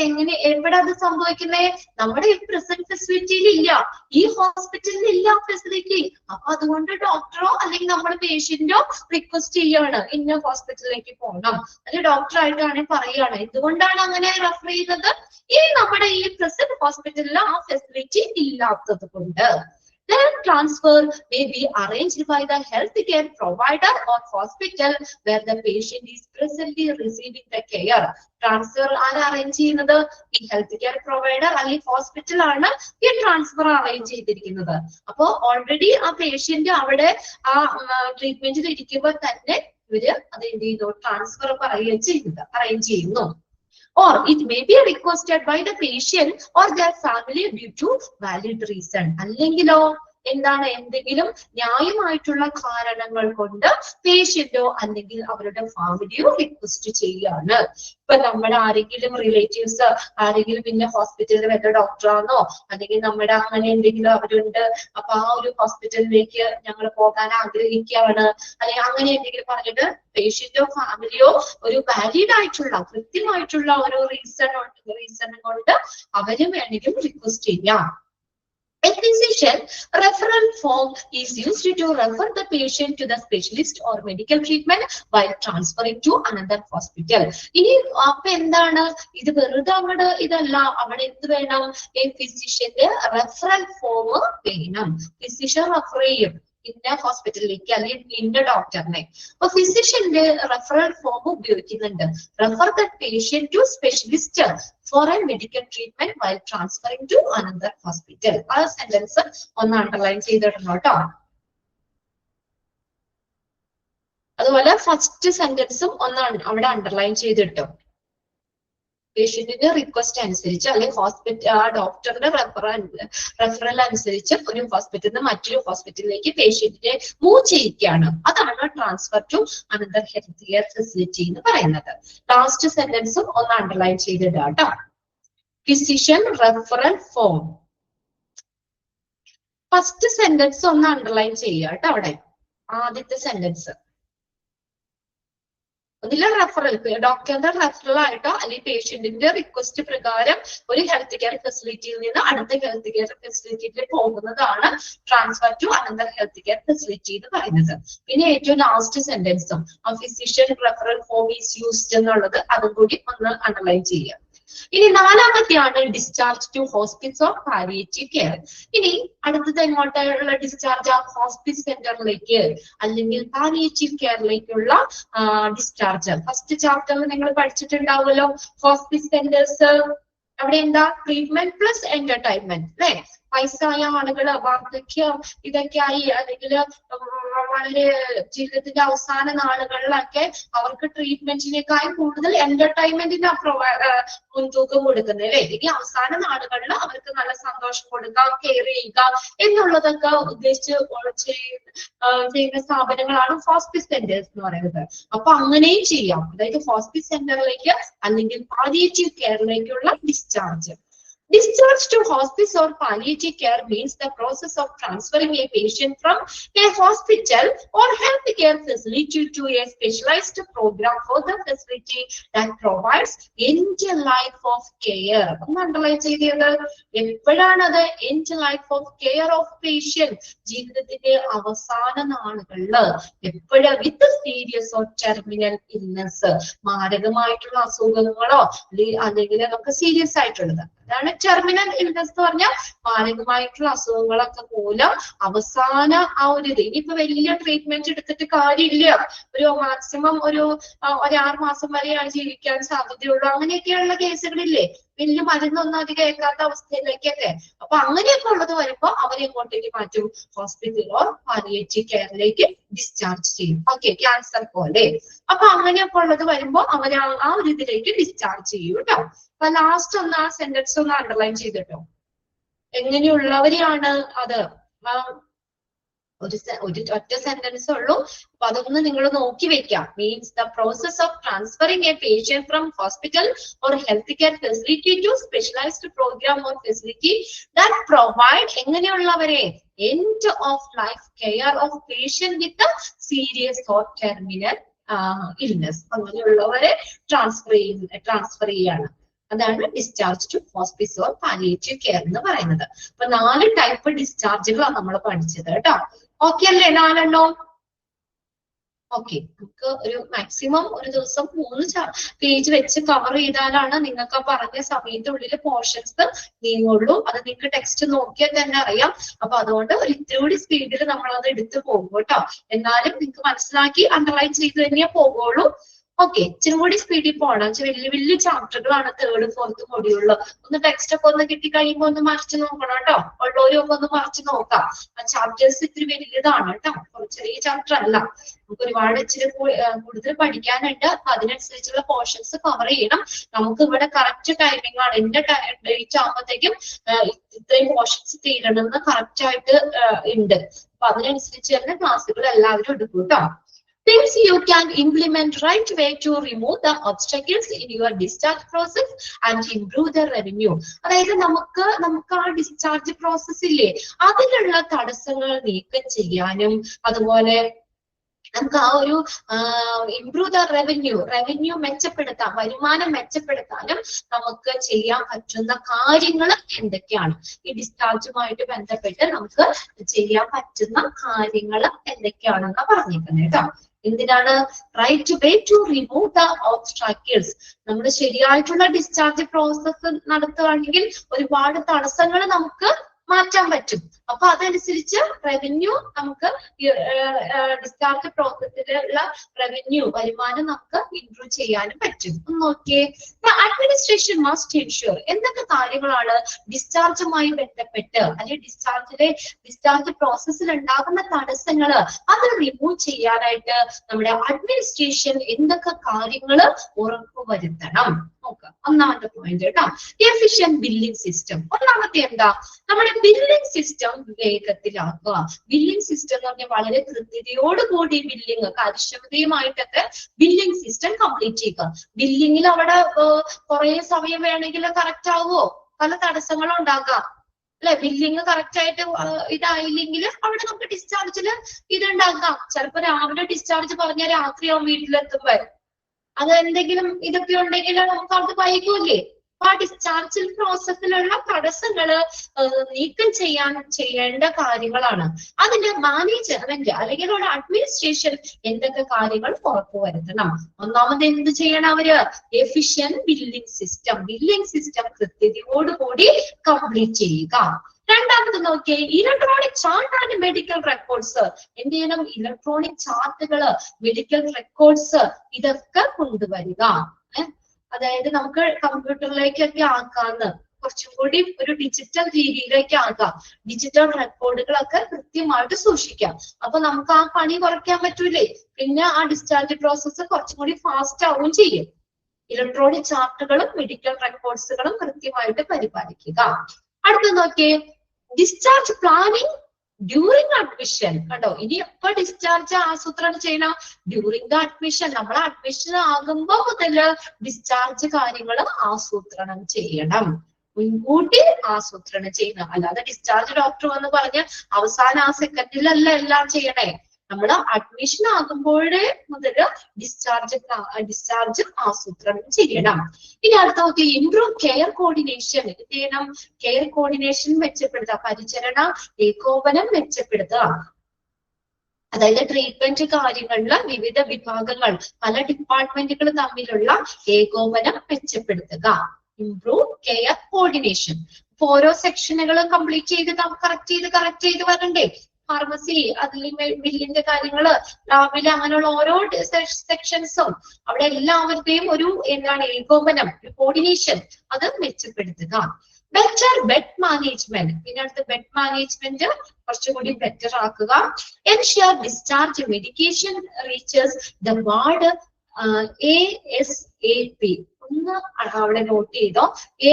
എവിടെ അത് സംഭവിക്കുന്നേ? നമ്മുടെ ഈ പ്രസന്റ് ഫെസിലിറ്റിയിൽ ഇല്ല, ഈ ഹോസ്പിറ്റലിൽ ഇല്ല ഫെസിലിറ്റി. അപ്പൊ അതുകൊണ്ട് ഡോക്ടറോ അല്ലെങ്കിൽ നമ്മുടെ പേഷ്യന്റോ റിക്വസ്റ്റ് ചെയ്യാണ് ഇന്ന ഹോസ്പിറ്റലിലേക്ക് പോകണം, അല്ലെങ്കിൽ ഡോക്ടറായിട്ടാണ് പറയുകയാണ്. എന്തുകൊണ്ടാണ് അങ്ങനെ റെഫർ ചെയ്യുന്നത്? ഈ നമ്മുടെ ഈ പ്രസന്റ് ഹോസ്പിറ്റലിൽ ആ ഫെസിലിറ്റി ഇല്ലാത്തത് കൊണ്ട്. Then transfer may be arranged by the healthcare provider or hospital where the patient is presently receiving the care. Transfer ആരാ അറേഞ്ച് ചെയ്യുന്നത്? ഈ ഹെൽത്ത് കെയർ പ്രൊവൈഡർ അല്ലെങ്കിൽ ഹോസ്പിറ്റൽ ആണ് ഈ ട്രാൻസ്ഫർ അറേഞ്ച് ചെയ്തിരിക്കുന്നത്. അപ്പോ ഓൾറെഡി ആ പേഷ്യന്റ് അവിടെ ആ ട്രീറ്റ്മെന്റിൽ ഇരിക്കുമ്പോൾ തന്നെ ഇവര് അത് എന്ത് ചെയ്യുന്നു? ട്രാൻസ്ഫർ അറേഞ്ച് ചെയ്യുന്നു. or it may be requested by the patient or their family due to valid reason. അല്ലെങ്കിലോ എന്താണ്, എന്തെങ്കിലും ന്യായമായിട്ടുള്ള കാരണങ്ങൾ കൊണ്ട് പേഷ്യന്റോ അല്ലെങ്കിൽ അവരുടെ ഫാമിലിയോ റിക്വസ്റ്റ് ചെയ്യാണ്. ഇപ്പൊ നമ്മുടെ ആരെങ്കിലും റിലേറ്റീവ്സ് ആരെങ്കിലും പിന്നെ ഹോസ്പിറ്റലിൽ വല്ല ഡോക്ടറാണോ അല്ലെങ്കിൽ നമ്മുടെ അങ്ങനെ എന്തെങ്കിലും അവരുണ്ട്, അപ്പൊ ആ ഒരു ഹോസ്പിറ്റലിലേക്ക് ഞങ്ങൾ പോകാൻ ആഗ്രഹിക്കുകയാണ് അല്ലെങ്കിൽ അങ്ങനെ എന്തെങ്കിലും പറഞ്ഞിട്ട് പേഷ്യന്റോ ഫാമിലിയോ ഒരു വാലിഡ് ആയിട്ടുള്ള കൃത്യമായിട്ടുള്ള ഒരു റീസൺ കൊണ്ട് അവര് വേണമെങ്കിൽ റിക്വസ്റ്റ് ചെയ്യാം. A physician referral form is used to refer the patient to the specialist or medical treatment while transferring to another hospital. ഇനി അപ്പൊ എന്താണ് ഇത്, വെറുതെ അവിടെ ഇതല്ല, അവിടെ എന്ത് വേണം, ഈ ഫിസിഷ്യന്റെ റെഫറൽ ഫോം വേണം. ഫിസിഷ്യൻ റെഫർ ചെയ്യും ഇന്ന ഹോസ്പിറ്റലിലേക്ക് അല്ലെങ്കിൽ ഇന്ന ഡോക്ടറിനെ. അപ്പൊ ഫിസിഷ്യന്റെ റെഫറൽ ഫോം ഉപയോഗിക്കുന്നുണ്ട്. Refer the patient to specialist for a medical treatment while transferring to another hospital. ആ സെന്റൻസ് ഒന്ന് അണ്ടർലൈൻ ചെയ്തിടണം കേട്ടോ. അതുപോലെ ഫസ്റ്റ് സെന്റൻസും ഒന്ന് അവിടെ അണ്ടർലൈൻ ചെയ്തിട്ടോ. പേഷ്യന്റിന്റെ റിക്വസ്റ്റ് അനുസരിച്ച് അല്ലെങ്കിൽ ഹോസ്പിറ്റൽ ആ ഡോക്ടറുടെ റെഫറൽ അനുസരിച്ച് ഒരു ഹോസ്പിറ്റലിൽ നിന്ന് മറ്റൊരു ഹോസ്പിറ്റലിലേക്ക് പേഷ്യന്റിനെ മൂവ് ചെയ്യിക്കുകയാണ്. അതാണ് transfer to another health care facility എന്ന് പറയുന്നത്. ലാസ്റ്റ് സെന്റൻസും ഒന്ന് അണ്ടർലൈൻ ചെയ്തിടുക കേട്ടോ. Physician referral form. First sentence ഒന്ന് അണ്ടർലൈൻ ചെയ്യുക കേട്ടോ. അവിടെ ആദ്യത്തെ സെന്റൻസ് ഒന്നില്ല റെഫറൽ, ഡോക്ടറുടെ റെഫറൽ ആയിട്ടോ അല്ലെങ്കിൽ പേഷ്യന്റിന്റെ റിക്വസ്റ്റ് പ്രകാരം ഒരു ഹെൽത്ത് കെയർ ഫെസിലിറ്റിയിൽ നിന്ന് അടുത്ത ഹെൽത്ത് കെയർ ഫെസിലിറ്റിയിൽ പോകുന്നതാണ് transfer to another health care facility എന്ന് പറയുന്നത്. പിന്നെ ഏറ്റവും ലാസ്റ്റ് സെന്റൻസും ആ physician referral form is used എന്നുള്ളത് അതും കൂടി ഒന്ന് അണ്ടർലൈൻ ചെയ്യുക. ഇനി നാലാമത്തെയാണ് discharge to hospital or palliative care. ഇനി അടുത്തത് എങ്ങോട്ടുള്ള ഡിസ്ചാർജ്, ഹോസ്പിറ്റൽ സെന്ററിലേക്ക് അല്ലെങ്കിൽ പാലിയേറ്റീവ് കെയറിലേക്കുള്ള ഡിസ്ചാർജ്. ഫസ്റ്റ് ചാപ്റ്ററിൽ നിങ്ങൾ പഠിച്ചിട്ടുണ്ടാവുമല്ലോ ഹോസ്പിറ്റൽ സെന്റേഴ്സ്. അവിടെ എന്താ, ട്രീറ്റ്മെന്റ് പ്ലസ് എന്റർടൈൻമെന്റ് അല്ലെ. വയസ്സായ ആളുകള് വാർദ്ധക്യം ഇതൊക്കെ ആയി അല്ലെങ്കിൽ വളരെ ജീവിതത്തിന്റെ അവസാന നാളുകളിലൊക്കെ അവർക്ക് ട്രീറ്റ്മെന്റിനേക്കാൾ കൂടുതൽ എന്റർടൈൻമെന്റിന് മുൻതൂക്കം കൊടുക്കുന്നത് അല്ലെ. ഈ അവസാന നാളുകളിൽ അവർക്ക് നല്ല സന്തോഷം കൊടുക്കുക, കെയർ ചെയ്യുക എന്നുള്ളതൊക്കെ ഉദ്ദേശിച്ച് ചെയ്യുന്ന സ്ഥാപനങ്ങളാണ് ഹോസ്പിറ്റൽ സെന്റേഴ്സ് എന്ന് പറയുന്നത്. അപ്പൊ അങ്ങനെയും ചെയ്യാം, അതായത് ഹോസ്പിറ്റൽ സെന്ററിലേക്ക് അല്ലെങ്കിൽ പാലിയേറ്റീവ് കെയറിലേക്കുള്ള discharge. Discharge to hospice or palliative care means the process of transferring a patient from a hospital or health care facility to a specialized program for the facility that provides end life of care. Underline ചെയ്തത് എപ്പോഴാണത്, end life of care of patient, ജീവിതത്തിന്റെ അവസാന നാളുകളില് എപ്പോഴാ, വിത്ത് serious or terminal illness, മാരകമായിട്ടുള്ള അസുഖങ്ങളോ അല്ലെങ്കിൽ നമുക്ക് serious ആയിട്ടുള്ളത്, അതാണ് terminal illness എന്ന് പറഞ്ഞാൽ മാരകമായിട്ടുള്ള അസുഖങ്ങളൊക്കെ മൂലം അവസാന ആ ഒരു ഇത്. ഇനിയിപ്പോ വലിയ ട്രീറ്റ്മെന്റ് എടുത്തിട്ട് കാര്യമില്ല, ഒരു മാക്സിമം ഒരു 6 മാസം വരെയാണ് ജീവിക്കാൻ സാധ്യതയുള്ളൂ, അങ്ങനെയൊക്കെയുള്ള കേസുകളില്ലേ, വലിയ മരുന്നൊന്നും അധികം ഏൽക്കാത്ത അവസ്ഥയിലേക്കൊക്കെ. അപ്പൊ അങ്ങനെയൊക്കെ ഉള്ളത് വരുമ്പോ അവരെ എങ്ങോട്ടേക്ക് മാറ്റും, ഹോസ്പിറ്റലോ പാലിയേറ്റീവ് കെയറിലേക്ക് ഡിസ്ചാർജ് ചെയ്യും. ഓക്കെ, ക്യാൻസർ പോലെ. അപ്പൊ അങ്ങനെയൊക്കെ ഉള്ളത് വരുമ്പോ അവരെ ആ ഒരു ഇതിലേക്ക് ഡിസ്ചാർജ് ചെയ്യും കേട്ടോ. അപ്പൊ ലാസ്റ്റ് ഒന്ന് ആ സെന്റൻസ് ഒന്ന് അണ്ടർലൈൻ ചെയ്തിട്ടോ. എങ്ങനെയുള്ളവരെയാണ് അത്, ഒറ്റ സെന്റൻസ് ഉള്ളൂ. അപ്പൊ അതൊന്ന് നിങ്ങൾ നോക്കി വെക്കാം. Means the process of transferring a patient from hospital or health care facility to specialized program or facility that provide എങ്ങനെയുള്ളവരെ, end of life care of patient with serious or terminal illness, അങ്ങനെയുള്ളവരെ transfer ചെയ്യാണ്. അതാണ് discharge to hospital or palliative care എന്ന് പറയുന്നത്. അപ്പൊ 4 type ഡിസ്ചാർജുകളാണ് നമ്മൾ പഠിച്ചത് കേട്ടോ. ഓക്കെ അല്ലേ 4 എണ്ണം? ഓക്കെ, നമുക്ക് ഒരു മാക്സിമം ഒരു ദിവസം 3 പേജ് വെച്ച് കവർ ചെയ്താലാണ് നിങ്ങൾക്ക് പറഞ്ഞ സമയത്തുള്ളിൽ പോർഷൻസ് നീങ്ങുള്ളൂ. അത് നിങ്ങൾക്ക് ടെക്സ്റ്റ് നോക്കിയാൽ തന്നെ അറിയാം. അപ്പൊ അതുകൊണ്ട് ഒരു ഇത്തിരി സ്പീഡിൽ നമ്മൾ അത് എടുത്തു പോകും കേട്ടോ. എന്നാലും നിങ്ങൾക്ക് മനസ്സിലാക്കി അണ്ടർലൈൻ ചെയ്ത് തന്നെ പോകുള്ളൂ. ഓക്കെ, ഇച്ചിരി കൂടി സ്പീഡിൽ പോകണം. വലിയ വലിയ ചാപ്റ്ററുകളാണ് തേർഡ് ഫോർത്ത് മൊഡ്യൂളില്. ഒന്ന് ടെക്സ്റ്റ് ഒക്കെ ഒന്ന് കിട്ടി കഴിയുമ്പോൾ ഒന്ന് മറിച്ച് നോക്കണം കേട്ടോ. ഉള്ളവരും ഒക്കെ ഒന്ന് മറിച്ച് നോക്കാം. ആ ചാപ്റ്റേഴ്സ് ഇത്തിരി വലിയതാണ് കേട്ടോ, ചെറിയ ചാപ്റ്റർ അല്ല. നമുക്ക് ഒരുപാട് ഇച്ചിരി കൂടുതൽ പഠിക്കാനുണ്ട്. അപ്പൊ അതിനനുസരിച്ചുള്ള പോർഷൻസ് കവർ ചെയ്യണം. നമുക്ക് ഇവിടെ കറക്റ്റ് ടൈമിംഗ് ആണ്. എന്റെ ഡേറ്റ് ആകുമ്പോഴത്തേക്കും ഇത്രയും പോർഷൻസ് തീരണമെന്ന് കറക്റ്റ് ആയിട്ട് ഉണ്ട്. അപ്പൊ അതിനനുസരിച്ച് തന്നെ ക്ലാസ്സുകൾ എല്ലാവരും എടുക്കും കേട്ടോ. Things you can implement right away to remove the obstacles in your discharge process and improve the revenue. അതായത് നമുക്ക് ആ ഡിസ്ചാർജ് പ്രോസസ് ഇല്ലേ, അതിലുള്ള തടസ്സങ്ങൾ നീക്കം ചെയ്യാനും അതുപോലെ നമുക്ക് ആ ഒരു ഇംപ്രൂവ് ദ റവന്യൂ മെച്ചപ്പെടുത്താൻ, വരുമാനം മെച്ചപ്പെടുത്താനും നമുക്ക് ചെയ്യാൻ പറ്റുന്ന കാര്യങ്ങൾ എന്തൊക്കെയാണ്, ഈ ഡിസ്ചാർജുമായിട്ട് ബന്ധപ്പെട്ട് നമുക്ക് ചെയ്യാൻ പറ്റുന്ന കാര്യങ്ങൾ എന്തൊക്കെയാണെന്ന് പറഞ്ഞിരിക്കുന്നത് കേട്ടോ. എന്തിനാണ്? Right way to remove the obstacles. നമ്മൾ ശരിയായിട്ടുള്ള ഡിസ്ചാർജ് പ്രോസസ്സ് നടത്തുകയാണെങ്കിൽ ഒരുപാട് തടസ്സങ്ങൾ നമുക്ക് മാറ്റാൻ പറ്റും. അപ്പൊ അതനുസരിച്ച് റവന്യൂ നമുക്ക് ഡിസ്ചാർജ് പ്രോസസ്സിലുള്ള റവന്യൂ, വരുമാനം നമുക്ക് ഇംപ്രൂവ് ചെയ്യാനും പറ്റും. നോക്കിയേ, അഡ്മിനിസ്ട്രേഷൻ മസ്റ്റ് എൻഷുർ. എന്തൊക്കെ കാര്യങ്ങളാണ് ഡിസ്ചാർജുമായി ബന്ധപ്പെട്ട് അല്ലെങ്കിൽ ഡിസ്ചാർജ് പ്രോസസ്സിൽ ഉണ്ടാകുന്ന തടസ്സങ്ങൾ അത് റിമൂവ് ചെയ്യാനായിട്ട് നമ്മുടെ അഡ്മിനിസ്ട്രേഷൻ എന്തൊക്കെ കാര്യങ്ങൾ ഉറപ്പുവരുത്തണം നോക്കാം. ഒന്നാമത്തെ പോയിന്റ് കേട്ടോ, എഫിഷ്യന്റ് ബില്ലിംഗ് സിസ്റ്റം. ഒന്നാമത്തെ എന്താ? നമ്മുടെ ബില്ലിംഗ് സിസ്റ്റം വേഗത്തിലാക്കുക. ബില്ലിംഗ് സിസ്റ്റം എന്ന് പറഞ്ഞാൽ വളരെ കൃത്യതയോടുകൂടി ബില്ലിംഗ്, കാര്യക്ഷമതയുമായിട്ടൊക്കെ ബില്ലിംഗ് സിസ്റ്റം കംപ്ലീറ്റ് ചെയ്യുക. ബില്ലിംഗിൽ അവിടെ കുറെ സമയം വേണമെങ്കിൽ കറക്റ്റ് ആവുമോ? പല തടസ്സങ്ങളും ഉണ്ടാകാം അല്ലെ. ബില്ലിംഗ് കറക്റ്റ് ആയിട്ട് ഇതായില്ലെങ്കിൽ അവിടെ നമുക്ക് ഡിസ്ചാർജിൽ ഇതുണ്ടാക്കാം. ചിലപ്പോ രാവിലെ ഡിസ്ചാർജ് പറഞ്ഞാൽ രാത്രിയാവും വീട്ടിലെത്തുമ്പോ. അത് എന്തെങ്കിലും ഇതൊക്കെ ഉണ്ടെങ്കിൽ നമുക്ക് അത് വൈകൂലേ. അപ്പൊ ആ ഡിസ്ചാർജ് പ്രോസസ്സിലുള്ള തടസ്സങ്ങള് നീക്കം ചെയ്യേണ്ട കാര്യങ്ങളാണ്. അതിന്റെ മാനേജ്മെന്റ് അല്ലെങ്കിൽ ഒരു അഡ്മിനിസ്ട്രേഷൻ എന്തൊക്കെ കാര്യങ്ങൾ ഉറപ്പുവരുത്തണം. ഒന്നാമത് എന്ത് ചെയ്യണം അവര്? എഫിഷ്യന്റ് ബില്ലിംഗ് സിസ്റ്റം കൃത്യതയോടുകൂടി കംപ്ലീറ്റ് ചെയ്യുക. രണ്ടാമത് നോക്കിയേ, electronic chart and medical records. എന്ത് ചെയ്യണം? ഇലക്ട്രോണിക് ചാർട്ടുകള്, മെഡിക്കൽ റെക്കോർഡ്സ് ഇതൊക്കെ കൊണ്ടുവരിക. അതായത് നമുക്ക് കമ്പ്യൂട്ടറിലേക്കൊക്കെ ആക്കാന്ന്, കുറച്ചും കൂടി ഒരു ഡിജിറ്റൽ രീതിയിലേക്ക് ആക്കാം. ഡിജിറ്റൽ റെക്കോർഡുകളൊക്കെ കൃത്യമായിട്ട് സൂക്ഷിക്കാം. അപ്പൊ നമുക്ക് ആ പണി കുറയ്ക്കാൻ പറ്റൂലേ. പിന്നെ ആ ഡിസ്ചാർജ് പ്രോസസ്സ് കുറച്ചും കൂടി ഫാസ്റ്റ് ആവുകയും ചെയ്യും. ഇലക്ട്രോണിക് ചാർട്ടുകളും മെഡിക്കൽ റെക്കോർഡ്സുകളും കൃത്യമായിട്ട് പരിപാലിക്കുക. അടുത്ത നോക്കിയേ, ഡിസ്ചാർജ് പ്ലാനിങ് ഡ്യൂറിങ് അഡ്മിഷൻ. കണ്ടോ, ഇനി എപ്പോ ഡിസ്ചാർജ് ആസൂത്രണം ചെയ്യണം? During the admission. നമ്മൾ അഡ്മിഷൻ ആകുമ്പോ മുതൽ ഡിസ്ചാർജ് കാര്യങ്ങൾ ആസൂത്രണം ചെയ്യണം, മുൻകൂട്ടി ആസൂത്രണം ചെയ്യണം. അല്ലാതെ ഡിസ്ചാർജ് ഡോക്ടർ വന്ന് പറഞ്ഞ് അവസാന ആ സെക്കൻഡിലല്ല എല്ലാം ചെയ്യണേ. നമ്മൾ അഡ്മിഷൻ ആകുമ്പോഴേ മുതൽ ഡിസ്ചാർജ് ആസൂത്രണം ചെയ്യണം. ഇനി അടുത്ത നോക്കി, ഇംപ്രൂവ് കെയർ കോർഡിനേഷൻ. എന്ത് ചെയ്യണം? കെയർ കോർഡിനേഷൻ മെച്ചപ്പെടുത്തുക, പരിചരണ ഏകോപനം മെച്ചപ്പെടുത്തുക. അതായത് ട്രീറ്റ്മെന്റ് കാര്യങ്ങളില് വിവിധ വിഭാഗങ്ങൾ, പല ഡിപ്പാർട്ട്മെന്റുകൾ തമ്മിലുള്ള ഏകോപനം മെച്ചപ്പെടുത്തുക. Improve care coordination. ഇപ്പൊ ഓരോ സെക്ഷനുകളും കംപ്ലീറ്റ് ചെയ്ത് കറക്റ്റ് ചെയ്ത് വരണ്ടേ. ഫാർമസി, അതിൽ ബില്ലിന്റെ കാര്യങ്ങള്, ലാബില്, അങ്ങനെയുള്ള ഓരോ സെക്ഷൻസും അവിടെ എല്ലാവരുടെയും ഒരു എന്താണ് ഏകോപനം, കോർഡിനേഷൻ അത് മെച്ചപ്പെടുത്തുക. Better bed management. പിന്നെ അടുത്ത് ബെഡ് മാനേജ്മെന്റ് കുറച്ചുകൂടി ബെറ്റർ ആക്കുക. Ensure discharge medication reaches the ward ASAP. ഒന്ന് അവിടെ നോട്ട് ചെയ്തോ.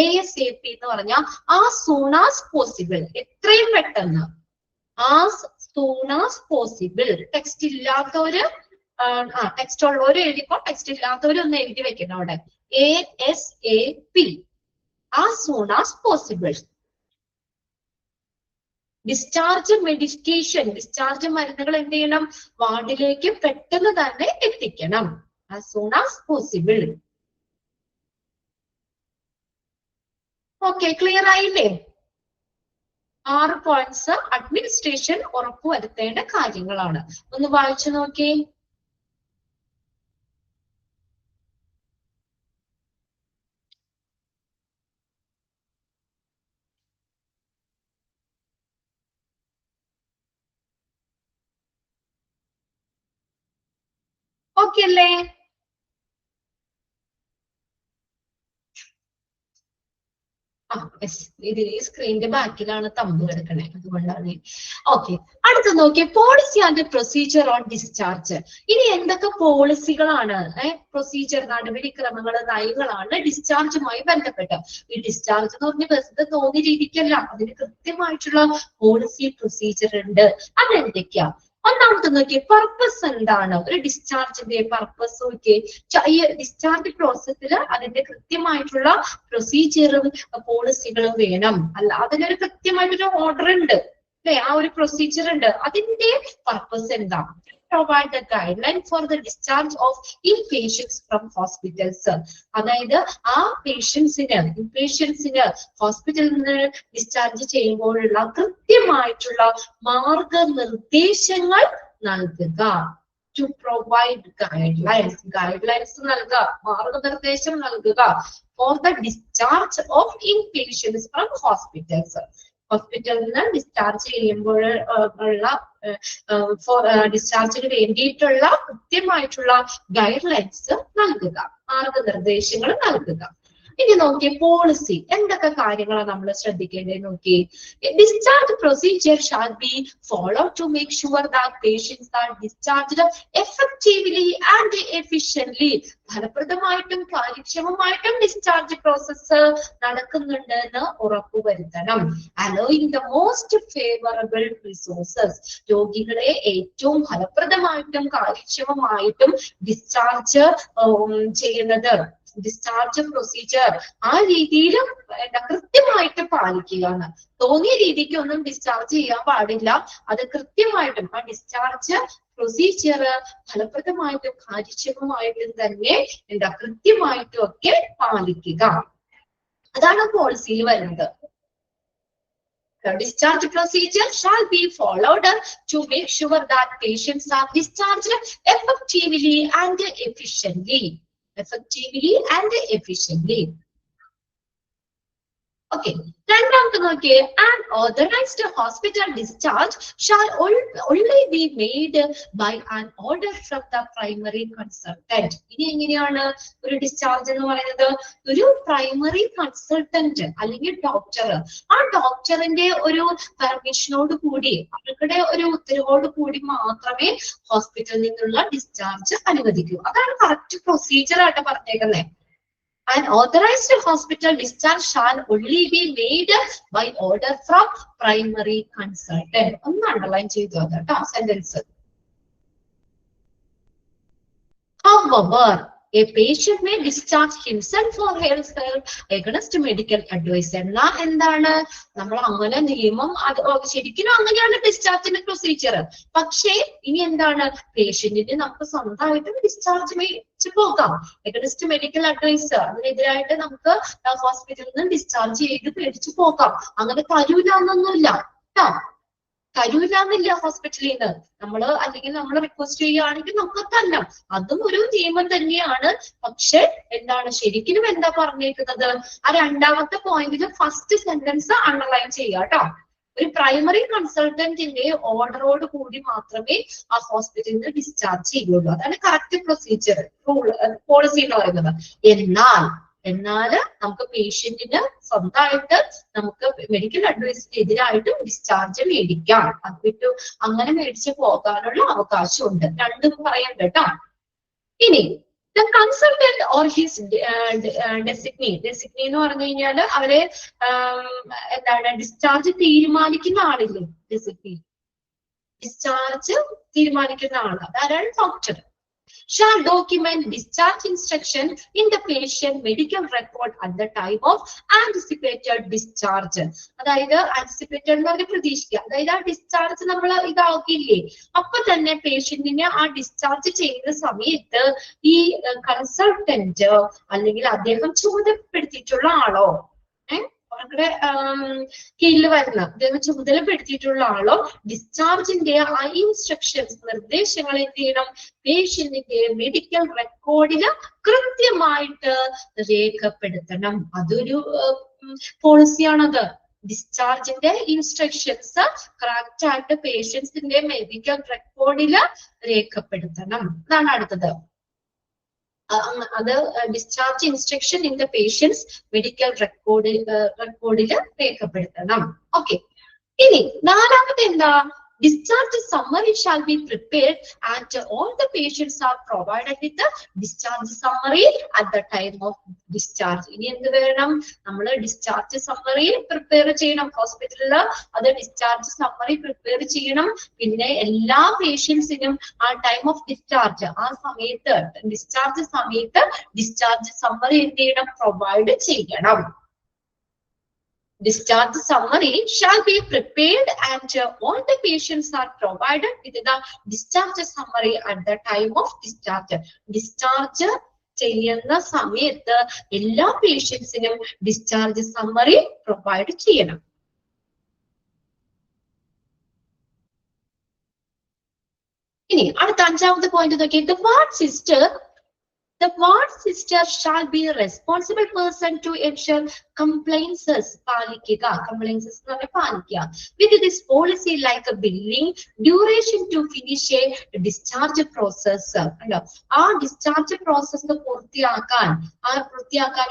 ASAP എന്ന് പറഞ്ഞാൽ as soon as possible, എത്രയും പെട്ടെന്ന്. as soon as possible. Text ഇല്ലാത്തവര് ടെക്സ്റ്റ് ഉള്ളവര് എഴുതിക്കോ, ടെക്സ്റ്റ് ഇല്ലാത്തവര് ഒന്ന് എഴുതി വെക്കണം അവിടെ. ASAP, as soon as possible. Discharge medication, discharge മരുന്നുകൾ എന്ത് ചെയ്യണം? വാർഡിലേക്ക് പെട്ടെന്ന് തന്നെ എത്തിക്കണം. as soon as possible. Okay, clear ആയില്ലേ? 6 പോയിന്റ്സ് അഡ്മിനിസ്ട്രേഷൻ ഉറപ്പുവരുത്തേണ്ട കാര്യങ്ങളാണ്. ഒന്ന് വായിച്ചു നോക്കി. ഓക്കെ അല്ലേ? ഇത് ഈ സ്ക്രീനിന്റെ ബാക്കിലാണ് തമ്പ് കിടക്കണേ, അതുകൊണ്ടാണ്. ഓക്കെ, അടുത്ത നോക്കിയേ, policy and procedure on discharge. ഇനി എന്തൊക്കെ പോളിസികളാണ്, പ്രൊസീജിയർ, നടപടിക്രമങ്ങൾ, നയങ്ങളാണ് ഡിസ്ചാർജുമായി ബന്ധപ്പെട്ട്. ഈ ഡിസ്ചാർജ് എന്ന് പറഞ്ഞ വെറുതെ തോന്നിയ രീതിക്കല്ല, അതിന് കൃത്യമായിട്ടുള്ള പോളിസി പ്രൊസീജിയർ ഉണ്ട്. അതെന്തൊക്കെയാ? ഒന്നാമത്തെ നോക്കിയേ, പർപ്പസ് എന്താണ്? ഒരു ഡിസ്ചാർജിന്റെ പർപ്പസ് നോക്കിയേ. ഈ ഡിസ്ചാർജ് പ്രോസസ്സിൽ അതിന്റെ കൃത്യമായിട്ടുള്ള പ്രൊസീജിയറും പോളിസികളും വേണം. അല്ല, അതിനൊരു കൃത്യമായിട്ടൊരു ഓർഡർ ഉണ്ട് അല്ലെ, ആ ഒരു പ്രൊസീജിയർ ഉണ്ട്. അതിന്റെ പർപ്പസ് എന്താ? provide the guideline for the discharge of inpatients from hospitals. അതായത് ആ ഇൻപേഷ്യൻസിന് ഹോസ്പിറ്റലിൽ നിന്ന് ഡിസ്ചാർജ് ചെയ്യുമ്പോഴുള്ള കൃത്യമായിട്ടുള്ള മാർഗനിർദ്ദേശങ്ങൾ നൽകുക. To provide guidelines നൽകുക, മാർഗനിർദ്ദേശം നൽകുക for the discharge of inpatients from hospitals. ഹോസ്പിറ്റലിൽ നിന്ന് ഡിസ്ചാർജ് ചെയ്യുമ്പോൾ ഉള്ള ഡിസ്ചാർജിന് വേണ്ടിയിട്ടുള്ള കൃത്യമായിട്ടുള്ള ഗൈഡ്ലൈൻസ് നൽകുക, മാർഗനിർദ്ദേശങ്ങൾ നൽകുക. ഇനി നോക്കിയേ, പോളിസി എന്തൊക്കെ കാര്യങ്ങളാണ് നമ്മൾ ശ്രദ്ധിക്കേണ്ടത് നോക്കി. Discharge procedure shall be follow to make sure that patients are discharged effectively and efficiently. ഫലപ്രദമായിട്ടും കാര്യക്ഷമമായിട്ടും ഡിസ്ചാർജ് പ്രോസസ്സ് നടക്കുന്നുണ്ട് എന്ന് ഉറപ്പുവരുത്തണം. Allowing the most favourable resources. രോഗികളെ ഏറ്റവും ഫലപ്രദമായിട്ടും കാര്യക്ഷമമായിട്ടും ഡിസ്ചാർജ് ചെയ്യുന്നത്, ഡിസ്ചാർജ് പ്രൊസീജിയർ ആ രീതിയിലും കൃത്യമായിട്ട് പാലിക്കുകയാണ്. തോന്നിയ രീതിക്ക് ഒന്നും ഡിസ്ചാർജ് ചെയ്യാൻ പാടില്ല. അത് കൃത്യമായിട്ടും ആ ഡിസ്ചാർജ് പ്രൊസീജിയർ ഫലപ്രദമായിട്ടും കാര്യക്ഷമമായിട്ടും തന്നെ കൃത്യമായിട്ടും ഒക്കെ പാലിക്കുക. അതാണ് പോളിസിയിൽ വരുന്നത്. Discharge procedure shall be followed to make sure that patients are discharged effectively and efficiently. Okay. രണ്ടാമത്തെ നോക്കിയേ, an authorized hospital discharge shall only be made by an order from the primary consultant. ഇനി എങ്ങനെയാണ് ഒരു discharge എന്ന് പറയുന്നത്? ഒരു primary consultant അല്ലെങ്കിൽ doctor, ആ ഡോക്ടറിന്റെ ഒരു പെർമിഷനോട് കൂടി, അവരുടെ ഒരു ഉത്തരവോട് കൂടി മാത്രമേ ഹോസ്പിറ്റലിൽ നിന്നുള്ള ഡിസ്ചാർജ് അനുവദിക്കൂ. അതാണ് കറക്റ്റ് പ്രൊസീജിയർ ആയിട്ട് പറഞ്ഞേക്കുന്നത്. An authorized hospital discharge shall only be made by order from primary consultant. ഒന്ന് അണ്ടർലൈൻ ചെയ്തു കേട്ടോ sentence. However, a patient may discharge himself or herself against medical advice. എന്നാ എന്താണ് നമ്മൾ അങ്ങനെ നിയമം, അത് ശരിക്കും അങ്ങനെയാണ് ഡിസ്ചാർജിന്റെ പ്രൊസീജിയർ. പക്ഷേ ഇനി എന്താണ്, പേഷ്യന്റിന് നമുക്ക് സ്വന്തമായിട്ട് ഡിസ്ചാർജ് പോകാം. എഗൻസ്റ്റ് മെഡിക്കൽ അഡ്വൈസ്, അതിനെതിരായിട്ട് നമുക്ക് ഹോസ്പിറ്റലിൽ നിന്ന് ഡിസ്ചാർജ് ചെയ്ത് പേടിച്ചു പോകാം. അങ്ങനെ തരൂലെന്നൊന്നുമില്ല കേട്ടോ, തരൂലെന്നില്ല ഹോസ്പിറ്റലിൽ നിന്ന്. അല്ലെങ്കിൽ നമ്മൾ റിക്വസ്റ്റ് ചെയ്യുകയാണെങ്കിൽ നമുക്ക് തരണം. അതും ഒരു നിയമം തന്നെയാണ്. പക്ഷെ എന്താണ് ശരിക്കും എന്താ പറഞ്ഞേക്കുന്നത്? ആ രണ്ടാമത്തെ പോയിന്റിൽ ഫസ്റ്റ് സെന്റൻസ് അണ്ടർലൈൻ ചെയ്യുക കേട്ടോ. ഒരു പ്രൈമറി കൺസൾട്ടന്റിന്റെ ഓർഡറോട് കൂടി മാത്രമേ ആ ഹോസ്പിറ്റലിൽ നിന്ന് ഡിസ്ചാർജ് ചെയ്യുള്ളൂ. അതാണ് കറക്റ്റ് പ്രൊസീജിയർ, പോളിസി എന്ന് പറയുന്നത്. എന്നാൽ നമുക്ക് പേഷ്യന്റിന് സ്വന്തമായിട്ട് നമുക്ക് മെഡിക്കൽ അഡ്വൈസിന് എതിരായിട്ടും ഡിസ്ചാർജ് മേടിക്കാം. അത് വിട്ടു അങ്ങനെ മേടിച്ച് പോകാനുള്ള അവകാശമുണ്ട്. രണ്ടും പറയണ്ട കേട്ടോ. ഇനി the consultant or his designee എന്ന് പറഞ്ഞു കഴിഞ്ഞാൽ അവരെ എന്താണ് ഡിസ്ചാർജ് തീരുമാനിക്കുന്ന ആളില്ലേ, ഡിസ്ചാർജ് തീരുമാനിക്കുന്ന ആള്, അതാരാണ് doctor. Shall document discharge instruction in the patient medical record at the time of anticipated discharge. അതായത് anticipated എന്ന് പറഞ്ഞാൽ പ്രതീക്ഷിക്കുക. അതായത് ആ ഡിസ്ചാർജ് നമ്മൾ ഇതാക്കില്ലേ, അപ്പൊ തന്നെ പേഷ്യന്റിനെ ആ ഡിസ്ചാർജ് ചെയ്യുന്ന സമയത്ത് ഈ കൺസൾട്ടന്റ് അല്ലെങ്കിൽ അദ്ദേഹം ചുമതലപ്പെടുത്തിയിട്ടുള്ള ആളോ അവരുടെ കീഴിൽ വരുന്ന അദ്ദേഹം ചുമതലപ്പെടുത്തിയിട്ടുള്ള ആളോ ഡിസ്ചാർജിന്റെ ആ ഇൻസ്ട്രക്ഷൻസ്, നിർദ്ദേശങ്ങൾ എന്ത് ചെയ്യണം, പേഷ്യന്റിന്റെ മെഡിക്കൽ റെക്കോർഡിൽ കൃത്യമായിട്ട് രേഖപ്പെടുത്തണം. അതൊരു പോളിസിയാണത്. ഡിസ്ചാർജിന്റെ ഇൻസ്ട്രക്ഷൻസ് കറക്റ്റ് ആയിട്ട് പേഷ്യൻസിന്റെ മെഡിക്കൽ റെക്കോർഡിൽ രേഖപ്പെടുത്തണം. അതാണ് അടുത്തത്. അത് discharge instruction in the patient's medical റെക്കോർഡിൽ രേഖപ്പെടുത്തണം. ഓക്കെ, ഇനി നാലാമത്തെ എന്താ? Discharge summary shall be prepared and all the patients are provided with the discharge summary at the time of discharge. ഇനി എന്ത് വേണം? നമ്മൾ ഡിസ്ചാർജ് സമ്മറി പ്രിപ്പയർ ചെയ്യണം. ഹോസ്പിറ്റലിൽ അത് ഡിസ്ചാർജ് സമ്മറി പ്രിപ്പയർ ചെയ്യണം. പിന്നെ എല്ലാ പേഷ്യൻസിനും ആ ടൈം ഓഫ് ഡിസ്ചാർജ്, ആ സമയത്ത് ഡിസ്ചാർജ് സമയത്ത് ഡിസ്ചാർജ് സമ്മറി എന്ത് ചെയ്യണം? പ്രൊവൈഡ് ചെയ്യണം. Discharge summary shall be prepared and all the patients are provided with the discharge summary at the time of discharge. Discharge ചെയ്യുന്ന സമയത്ത് എല്ലാ പേഷ്യൻസിനും ഡിസ്ചാർജ് സമ്മറി പ്രൊവൈഡ് ചെയ്യണം. ഇനി അടുത്ത അഞ്ചാമത്തെ പോയിന്റ് നോക്കി. The ward sister shall be a responsible person to ensure compliances പാലിക്കുക. Compliances എന്ന് പറഞ്ഞാൽ പാലിക്കുക. With this policy like a billing duration to finish a discharge process. ആ ഡിസ്ചാർജ് പ്രോസസ് പൂർത്തിയാക്കാൻ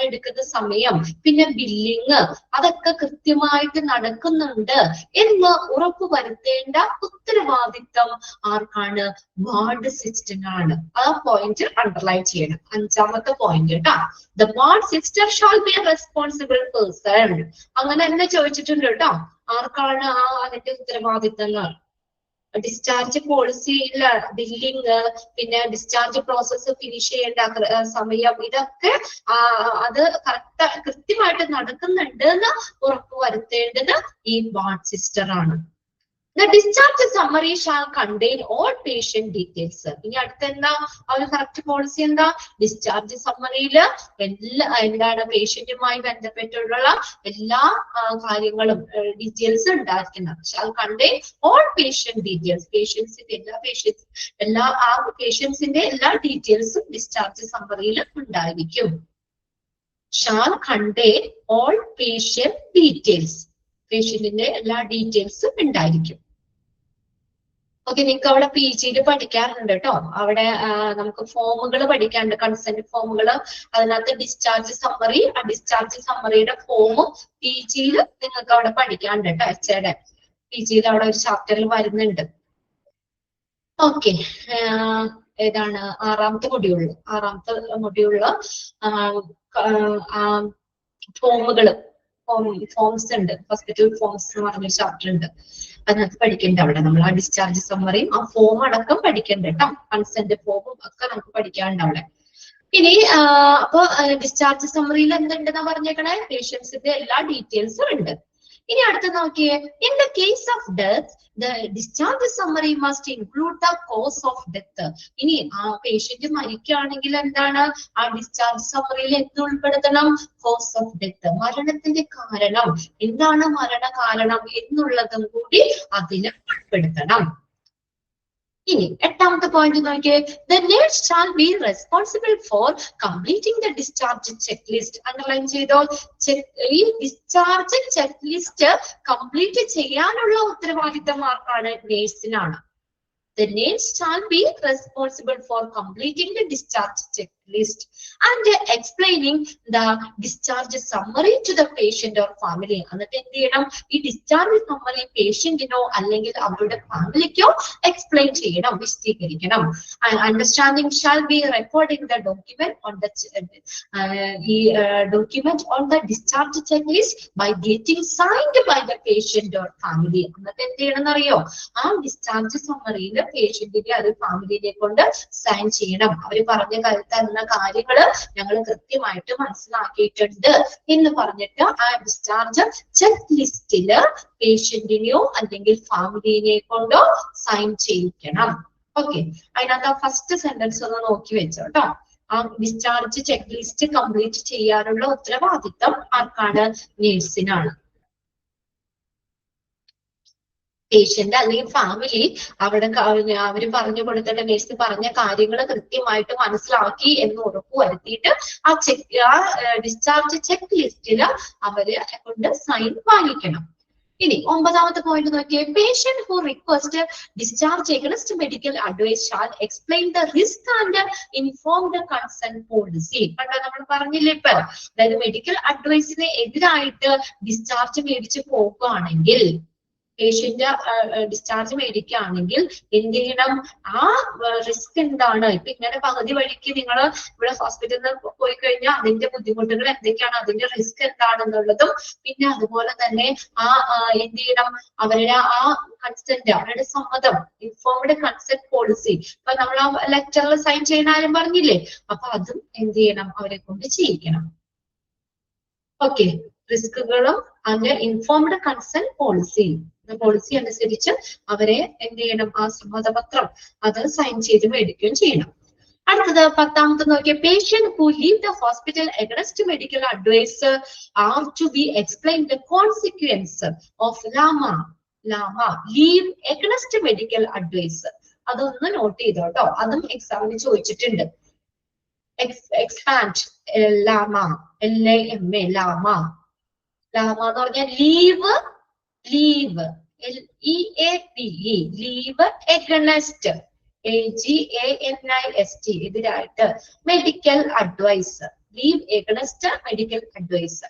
എടുക്കുന്ന സമയം, പിന്നെ ബില്ലിങ്, അതൊക്കെ കൃത്യമായിട്ട് നടക്കുന്നുണ്ട് എന്ന് ഉറപ്പുവരുത്തേണ്ട ഉത്തരവാദിത്തം ആർക്കാണ്? വാർഡ് സിസ്റ്ററിനാണ്. ആ പോയിന്റ് അണ്ടർലൈൻ ചെയ്യണം. അഞ്ചാമത്തെ പോയിന്റ് കേട്ടാ. The ward sister shall be a responsible person. അങ്ങനെ തന്നെ ചോദിച്ചിട്ടുണ്ട് കേട്ടോ. ആർക്കാണ് അതിന്റെ ഉത്തരവാദിത്തം? ഡിസ്ചാർജ് പോളിസിയിൽ ബില്ലിങ്, പിന്നെ ഡിസ്ചാർജ് പ്രോസസ്സ് ഫിനിഷ് ചെയ്യേണ്ട സമയം, ഇതൊക്കെ അത് കൃത്യമായിട്ട് നടക്കുന്നുണ്ട് എന്ന് ഉറപ്പുവരുത്തേണ്ടത് ഈ വാർഡ് സിസ്റ്റർ ആണ്. The discharge summary shall contain all patient details. ഇനി അടുത്ത എന്താ? ഒരു കറക്റ്റ് പോളിസി എന്താ? ഡിസ്ചാർജ് സമ്മറിയില് എന്താണ് പേഷ്യന്റുമായി ബന്ധപ്പെട്ടുള്ള എല്ലാ കാര്യങ്ങളും ഡീറ്റെയിൽസ് ഉണ്ടായിരിക്കണം. shall contain all patient details. പേഷ്യൻസിന്റെ എല്ലാ ഡീറ്റെയിൽസും ഡിസ്ചാർജ് സമ്മറിയിൽ ഉണ്ടായിരിക്കും. shall contain all patient details. പേഷ്യന്റിന്റെ എല്ലാ ഡീറ്റെയിൽസും ഉണ്ടായിരിക്കും. ഓക്കെ, നിങ്ങൾക്ക് അവിടെ PGയിൽ പഠിക്കാറുണ്ട് കേട്ടോ. അവിടെ നമുക്ക് ഫോമുകൾ പഠിക്കാനുണ്ട്, കൺസെന്റ് ഫോമുകൾ. അതിനകത്ത് ഡിസ്ചാർജ് സമ്മറി, ആ ഡിസ്ചാർജ് സമ്മറിയുടെ ഫോമും PGയിൽ നിങ്ങൾക്ക് അവിടെ പഠിക്കാനുണ്ട് കേട്ടോ. HAയുടെ PGയിൽ അവിടെ ഒരു ചാപ്റ്ററിൽ വരുന്നുണ്ട്. ഓക്കെ, ഏതാണ്? ആറാമത്തെ മൊഡ്യൂളില് ഫോംസ് ഉണ്ട്. ഹോസ്പിറ്റൽ ഫോംസ് എന്ന് പറഞ്ഞ ചാപ്റ്റർ ഉണ്ട്. അതിനകത്ത് പഠിക്കേണ്ട അവിടെ നമ്മൾ ആ ഡിസ്ചാർജ് സമ്മറിയും ആ ഫോം അടക്കം പഠിക്കണ്ട കേട്ടോ. കൺസെന്റ് ഫോമും ഒക്കെ നമുക്ക് പഠിക്കാനുണ്ട് അവിടെ. ഇനി അപ്പൊ ഡിസ്ചാർജ് സമ്മറിയിൽ എന്തുണ്ടെന്നാ പറഞ്ഞേക്കണേ? പേഷ്യൻസിന്റെ എല്ലാ ഡീറ്റെയിൽസും ഉണ്ട്. ഇനി അടുത്ത നോക്കിയേ. In the case of death the discharge summary must include the cause of death. ഇനി ആ പേഷ്യന്റ് മരിക്കുകയാണെങ്കിൽ എന്താണ്? ആ ഡിസ്ചാർജ് സമ്മറിയിൽ എന്ത് ഉൾപ്പെടുത്തണം? കോസ് ഓഫ് ഡെത്ത്, മരണത്തിന്റെ കാരണം എന്താണ്, മരണ കാരണം എന്നുള്ളതും കൂടി അതിൽ ഉൾപ്പെടുത്തണം. ഇനി എട്ടാമത്തെ പോയിന്റ് നോക്കിയേ. The nurse shall be responsible for completing the discharge checklist. Underline ചെയ്തോ? ഈ ഡിസ്ചാർജ് ചെക്ക് ലിസ്റ്റ് കംപ്ലീറ്റ് ചെയ്യാനുള്ള ഉത്തരവാദിത്തം ആർക്കാണ്? നേഴ്സിനാണ്. The nurse shall be responsible for completing the discharge checklist and explaining the discharge summary to the patient or family. എന്നിട്ട് എന്ത് ചെയ്യണം? ഈ discharge summary പേഷ്യന്റിനോ അല്ലെങ്കിൽ അവരുടെ ഫാമിലിക്കോ എക്സ്പ്ലെയിൻ ചെയ്യണം, വിശദീകരിക്കണം. Understanding shall be recording the document on the document on the discharge checklist by getting signed by the patient or family. എന്നിട്ട് എന്ത് ചെയ്യണം എന്നറിയോ? ആ ഡിസ്ചാർജ് സമ്മറിയിൽ പേഷ്യന്റിനെ അത് ഫാമിലിനെ കൊണ്ട് സൈൻ ചെയ്യണം. അവര് തരുന്ന കാര്യങ്ങള് ഞങ്ങൾ കൃത്യമായിട്ട് മനസ്സിലാക്കിയിട്ടുണ്ട് എന്ന് പറഞ്ഞിട്ട് ആ ഡിസ്ചാർജ് ചെക്ക് ലിസ്റ്റില് പേഷ്യന്റിനെയോ അല്ലെങ്കിൽ ഫാമിലിനെ കൊണ്ടോ സൈൻ ചെയ്യിക്കണം. ഓക്കെ, അതിനകത്ത് ആ ഫസ്റ്റ് സെന്റൻസ് ഒന്ന് നോക്കി വെച്ചോ കേട്ടോ. ആ ഡിസ്ചാർജ് ചെക്ക് ലിസ്റ്റ് കംപ്ലീറ്റ് ചെയ്യാനുള്ള ഉത്തരവാദിത്തം ആർക്കാണ്? നേഴ്സിനാണ്. പേഷ്യന്റ് അല്ലെങ്കിൽ ഫാമിലി അവിടെ അവര് പറഞ്ഞു കൊടുത്തിട്ട് നേഴ്സ് പറഞ്ഞ കാര്യങ്ങൾ കൃത്യമായിട്ട് മനസ്സിലാക്കി എന്ന് ഉറപ്പുവരുത്തിയിട്ട് ആ ഡിസ്ചാർജ് ചെക്ക് ലിസ്റ്റില് അവര് കൊണ്ട് സൈൻ വാങ്ങിക്കണം. ഇനി 9ാമത്തെ പോയിന്റ് നോക്കിയേ, patient who request discharge against medical advice shall explain the risk and inform the concern policy. കണ്ടോ, നമ്മൾ പറഞ്ഞില്ലേ ഇപ്പൊ, അതായത് മെഡിക്കൽ അഡ്വൈസിന് എതിരായിട്ട് ഡിസ്ചാർജ് മേടിച്ച് പോകുകയാണെങ്കിൽ, പേഷ്യന്റ് ഡിസ്ചാർജ് മേടിക്കുകയാണെങ്കിൽ എന്ത് ചെയ്യണം, ആ റിസ്ക് എന്താണ്, ഇപ്പൊ ഇങ്ങനെ പകുതി വഴിക്ക് നിങ്ങൾ ഇവിടെ ഹോസ്പിറ്റലിൽ നിന്ന് പോയി കഴിഞ്ഞാൽ അതിന്റെ ബുദ്ധിമുട്ടുകൾ എന്തൊക്കെയാണ്, അതിന്റെ റിസ്ക് എന്താണെന്നുള്ളതും, പിന്നെ അതുപോലെ തന്നെ എന്ത് ചെയ്യണം, അവരുടെ ആ കൺസെന്റ്, അവരുടെ സമ്മതം, ഇൻഫോംഡ് കൺസെന്റ് പോളിസി, ഇപ്പൊ നമ്മൾ ആ ലെറ്ററിൽ സൈൻ ചെയ്യുന്ന ആരും പറഞ്ഞില്ലേ, അപ്പൊ അതും എന്ത് ചെയ്യണം, അവരെ കൊണ്ട് ചെയ്യിക്കണം. ഓക്കെ, റിസ്കുകളും അതിന്റെ ഇൻഫോംഡ് കൺസെന്റ് പോളിസി അനുസരിച്ച് അവരെ എന്ത് ചെയ്യണം, ആ സമ്മതപത്രം അത് സൈൻ ചെയ്ത് മേടിക്കുകയും ചെയ്യണം. അടുത്തത് 10ാമത്തെ നോക്കിയ, patient who leave the hospital against medical advice are to be explain the consequence of leave against medical advice. അതൊന്ന് നോട്ട് ചെയ്തോട്ടോ, അതും എക്സാമിന് ചോദിച്ചിട്ടുണ്ട്. എക്സ്പാൻഡ് ലാമ എന്ന് പറഞ്ഞാൽ ലീവ് ലീവ് എഗൈൻസ്റ്റ് AGANIST എതിരായിട്ട് medical advice, leave against medical advice.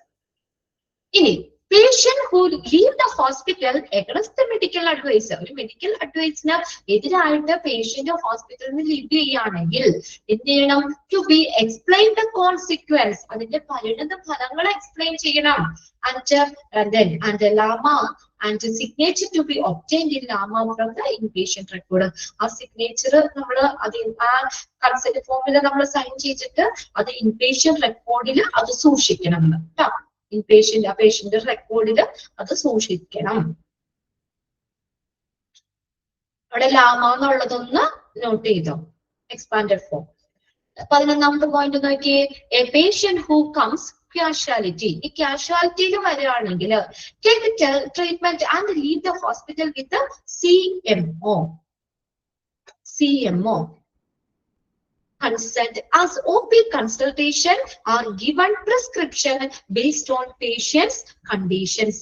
ഇനി patient who leave the hospital against medical advice, ഒരു മെഡിക്കൽ അഡ്വൈസിന് എതിരായിട്ട് പേഷ്യന്റ് ഹോസ്പിറ്റലിൽ നിന്ന് ലീവ് ചെയ്യുകയാണെങ്കിൽ എന്ത് ചെയ്യണം, to be explain the consequence, അതിന്റെ പരിണിത ഫലങ്ങൾ എക്സ്പ്ലെയിൻ ചെയ്യണം. and LAMA and signature to be obtained in LAMA from the inpatient record. ആ സിഗ്നേച്ചർ നമ്മൾ ആ കൺസെന്റ് ഫോമിൽ നമ്മൾ സൈൻ ചെയ്തിട്ട് അത് ഇൻപേഷ്യന്റ് റെക്കോർഡിൽ അത് സൂക്ഷിക്കണം കേട്ടോ. ആ പേഷ്യന്റ് റെക്കോർഡിൽ അത് സൂക്ഷിക്കണം. അവിടെ ലാമ എന്നുള്ളതൊന്ന് നോട്ട് ചെയ്തോ, എക്സ്പാൻഡഡ് ഫോം. 11ാമത്തെ പോയിന്റ് നോക്കിയേ, A patient who comes casualty, ഈ കാഷ്വാലിറ്റിയിൽ വരികയാണെങ്കിൽ treatment and leave the hospital with CMO consent as OP consultation are given prescription based on patient's conditions.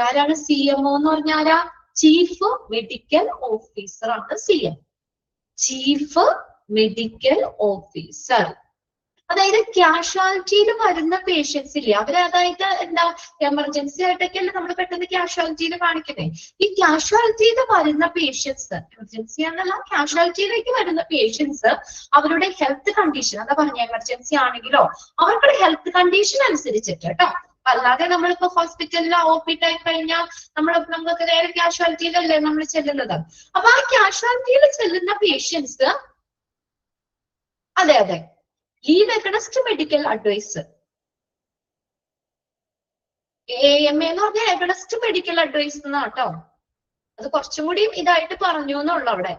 ആരാണ് CMO എന്ന് പറഞ്ഞാൽ? ചീഫ് മെഡിക്കൽ ഓഫീസർ ആണ് CM, chief medical officer. അതായത് കാഷ്വാലിറ്റിയിൽ വരുന്ന patients ഇല്ലേ, അതായത് എന്താ, എമർജൻസി ആയിട്ടൊക്കെയല്ലേ നമ്മൾ പെട്ടെന്ന് കാഷ്വാലിറ്റിയിൽ കാണിക്കുന്നത്. ഈ കാഷ്വാലിറ്റിയിൽ വരുന്ന പേഷ്യൻസ്, എമർജൻസി എന്നല്ല, കാഷ്വാലിറ്റിയിലേക്ക് വരുന്ന പേഷ്യൻസ് അവരുടെ ഹെൽത്ത് കണ്ടീഷൻ, അതാ പറഞ്ഞ എമർജൻസി ആണെങ്കിലോ അവർക്കുടെ ഹെൽത്ത് കണ്ടീഷൻ അനുസരിച്ചിട്ട് കേട്ടോ. അല്ലാതെ നമ്മളിപ്പോ ഹോസ്പിറ്റലിൽ OP ടൈം കഴിഞ്ഞാൽ നമുക്ക് നേരെ കാഷ്വാലിറ്റിയിലല്ലേ നമ്മൾ ചെല്ലുന്നത്. അപ്പൊ ആ കാഷ്വാലിറ്റിയിൽ ചെല്ലുന്ന പേഷ്യൻസ്, അതെ leave against medical advice, AMA എന്ന് പറഞ്ഞാൽ എഗൈൻസ്റ്റ് മെഡിക്കൽ അഡ്വൈസ് എന്നാട്ടോ. അത് കുറച്ചും കൂടി ഇതായിട്ട് പറഞ്ഞു എന്നുള്ളു അവിടെ.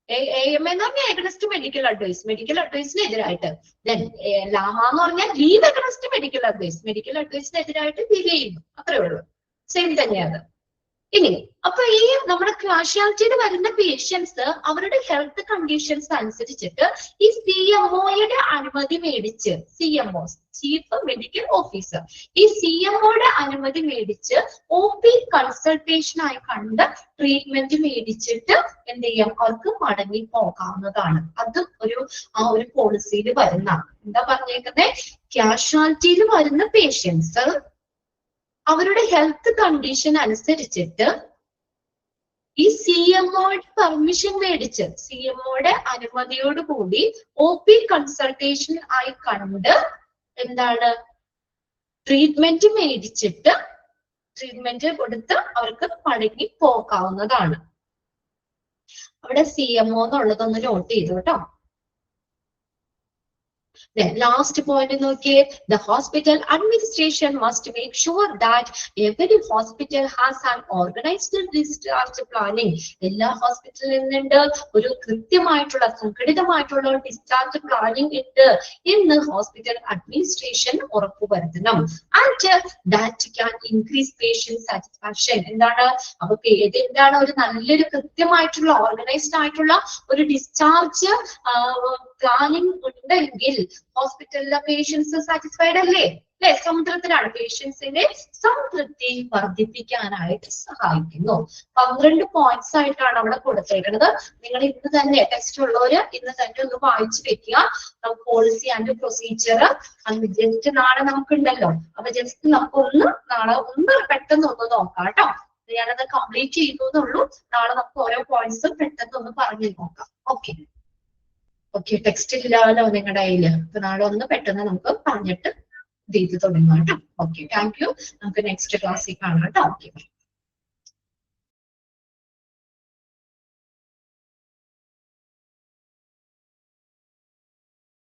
AMA എന്ന് പറഞ്ഞാൽ എഗൈൻസ്റ്റ് മെഡിക്കൽ അഡ്വൈസിന് എതിരായിട്ട്. ലാമ എന്ന് പറഞ്ഞാൽ ലീവ് എഗൈൻസ്റ്റ് മെഡിക്കൽ അഡ്വൈസിന് എതിരായിട്ട് ലീവ് ചെയ്യുന്നു, അത്രേ ഉള്ളൂ, സെയിം തന്നെയാണ്. ഇനി അപ്പൊ ഈ നമ്മുടെ കാഷ്വാലിറ്റിയിൽ വരുന്ന പേഷ്യൻസ് അവരുടെ ഹെൽത്ത് കണ്ടീഷൻസ് അനുസരിച്ചിട്ട് ഈ CMOയുടെ അനുമതി മേടിച്ച്, CMO ചീഫ് മെഡിക്കൽ ഓഫീസർ, ഈ CMOയുടെ അനുമതി മേടിച്ച് OP കൺസൾട്ടേഷനായി കണ്ട് ട്രീറ്റ്മെന്റ് മേടിച്ചിട്ട് എന്ത് ചെയ്യാം, അവർക്ക് മടങ്ങി പോകാവുന്നതാണ്. അതും ആ ഒരു പോളിസിയിൽ വരുന്ന, എന്താ പറഞ്ഞേക്കുന്നത്, കാഷ്വാലിറ്റിയിൽ വരുന്ന പേഷ്യൻസ് അവരുടെ ഹെൽത്ത് കണ്ടീഷൻ അനുസരിച്ചിട്ട് ഈ CMOയുടെ പെർമിഷൻ മേടിച്ച്, CMOയുടെ അനുമതിയോടുകൂടി OP കൺസൾട്ടേഷൻ ആയി കണ്ട് എന്താണ് ട്രീറ്റ്മെന്റ് മേടിച്ചിട്ട് ട്രീറ്റ്മെന്റ് കൊടുത്ത് അവർക്ക് മടങ്ങി പോകാവുന്നതാണ്. അവിടെ CMO എന്നുള്ളതൊന്ന് നോട്ട് ചെയ്തു കേട്ടോ. Then last point നോക്കിയേ, the hospital administration must make sure that every hospital has an organized discharge planning. എല്ലാ ഹോസ്പിറ്റലിൽ നിന്നുണ്ട് ഒരു കൃത്യമായിട്ടുള്ള സംഘടിതമായിട്ടുള്ള ഡിസ്ചാർജ് പ്ലാനിങ് ഉണ്ട് എന്ന് ഹോസ്പിറ്റൽ അഡ്മിനിസ്ട്രേഷൻ ഉറപ്പുവരുത്തണം. And that can increase patient satisfaction. എന്താണ് അപ്പൊ എന്താണ് ഒരു നല്ലൊരു കൃത്യമായിട്ടുള്ള ഓർഗനൈസ്ഡ് ആയിട്ടുള്ള ഒരു ഡിസ്ചാർജ് പ്ലാനിങ് ഉണ്ടെങ്കിൽ ഹോസ്പിറ്റലിലെ പേഷ്യൻസ് സാറ്റിസ്ഫൈഡ് അല്ലേ? അല്ലെ? സമുദ്രത്തിലാണ് പേഷ്യൻസിന്റെ സംതൃപ്തി വർദ്ധിപ്പിക്കാനായിട്ട് സഹായിക്കുന്നു. 12 പോയിന്റ്സ് ആയിട്ടാണ് അവിടെ കൊടുത്തേക്കുന്നത്. നിങ്ങൾ ഇന്ന് തന്നെ ടെസ്റ്റ് ഉള്ളവര് ഇന്ന് തന്നെ ഒന്ന് വായിച്ചു വെക്കുക. പോളിസി ആൻഡ് പ്രൊസീജിയർ അത് ജസ്റ്റ് നാളെ നമുക്കുണ്ടല്ലോ. അപ്പൊ ജസ്റ്റ് നമുക്ക് നാളെ പെട്ടെന്ന് ഒന്ന് നോക്കാം കേട്ടോ. ഞാനത് കംപ്ലീറ്റ് ചെയ്തു എന്നുള്ളൂ. നാളെ നമുക്ക് ഓരോ പോയിന്റ്സും പെട്ടെന്ന് ഒന്ന് പറഞ്ഞു നോക്കാം. ഓക്കെ ഓക്കെ, ടെക്സ്റ്റ് ഇല്ലാലോ നിങ്ങളുടെ കയ്യില്. അപ്പൊ നാളെ ഒന്ന് പെട്ടെന്ന് നമുക്ക് പറഞ്ഞിട്ട് ഇത് തുടങ്ങാം കേട്ടോ. Okay, thank you. നമുക്ക് നെക്സ്റ്റ് ക്ലാസ്സിൽ കാണാം കേട്ടോ. ഓക്കെ.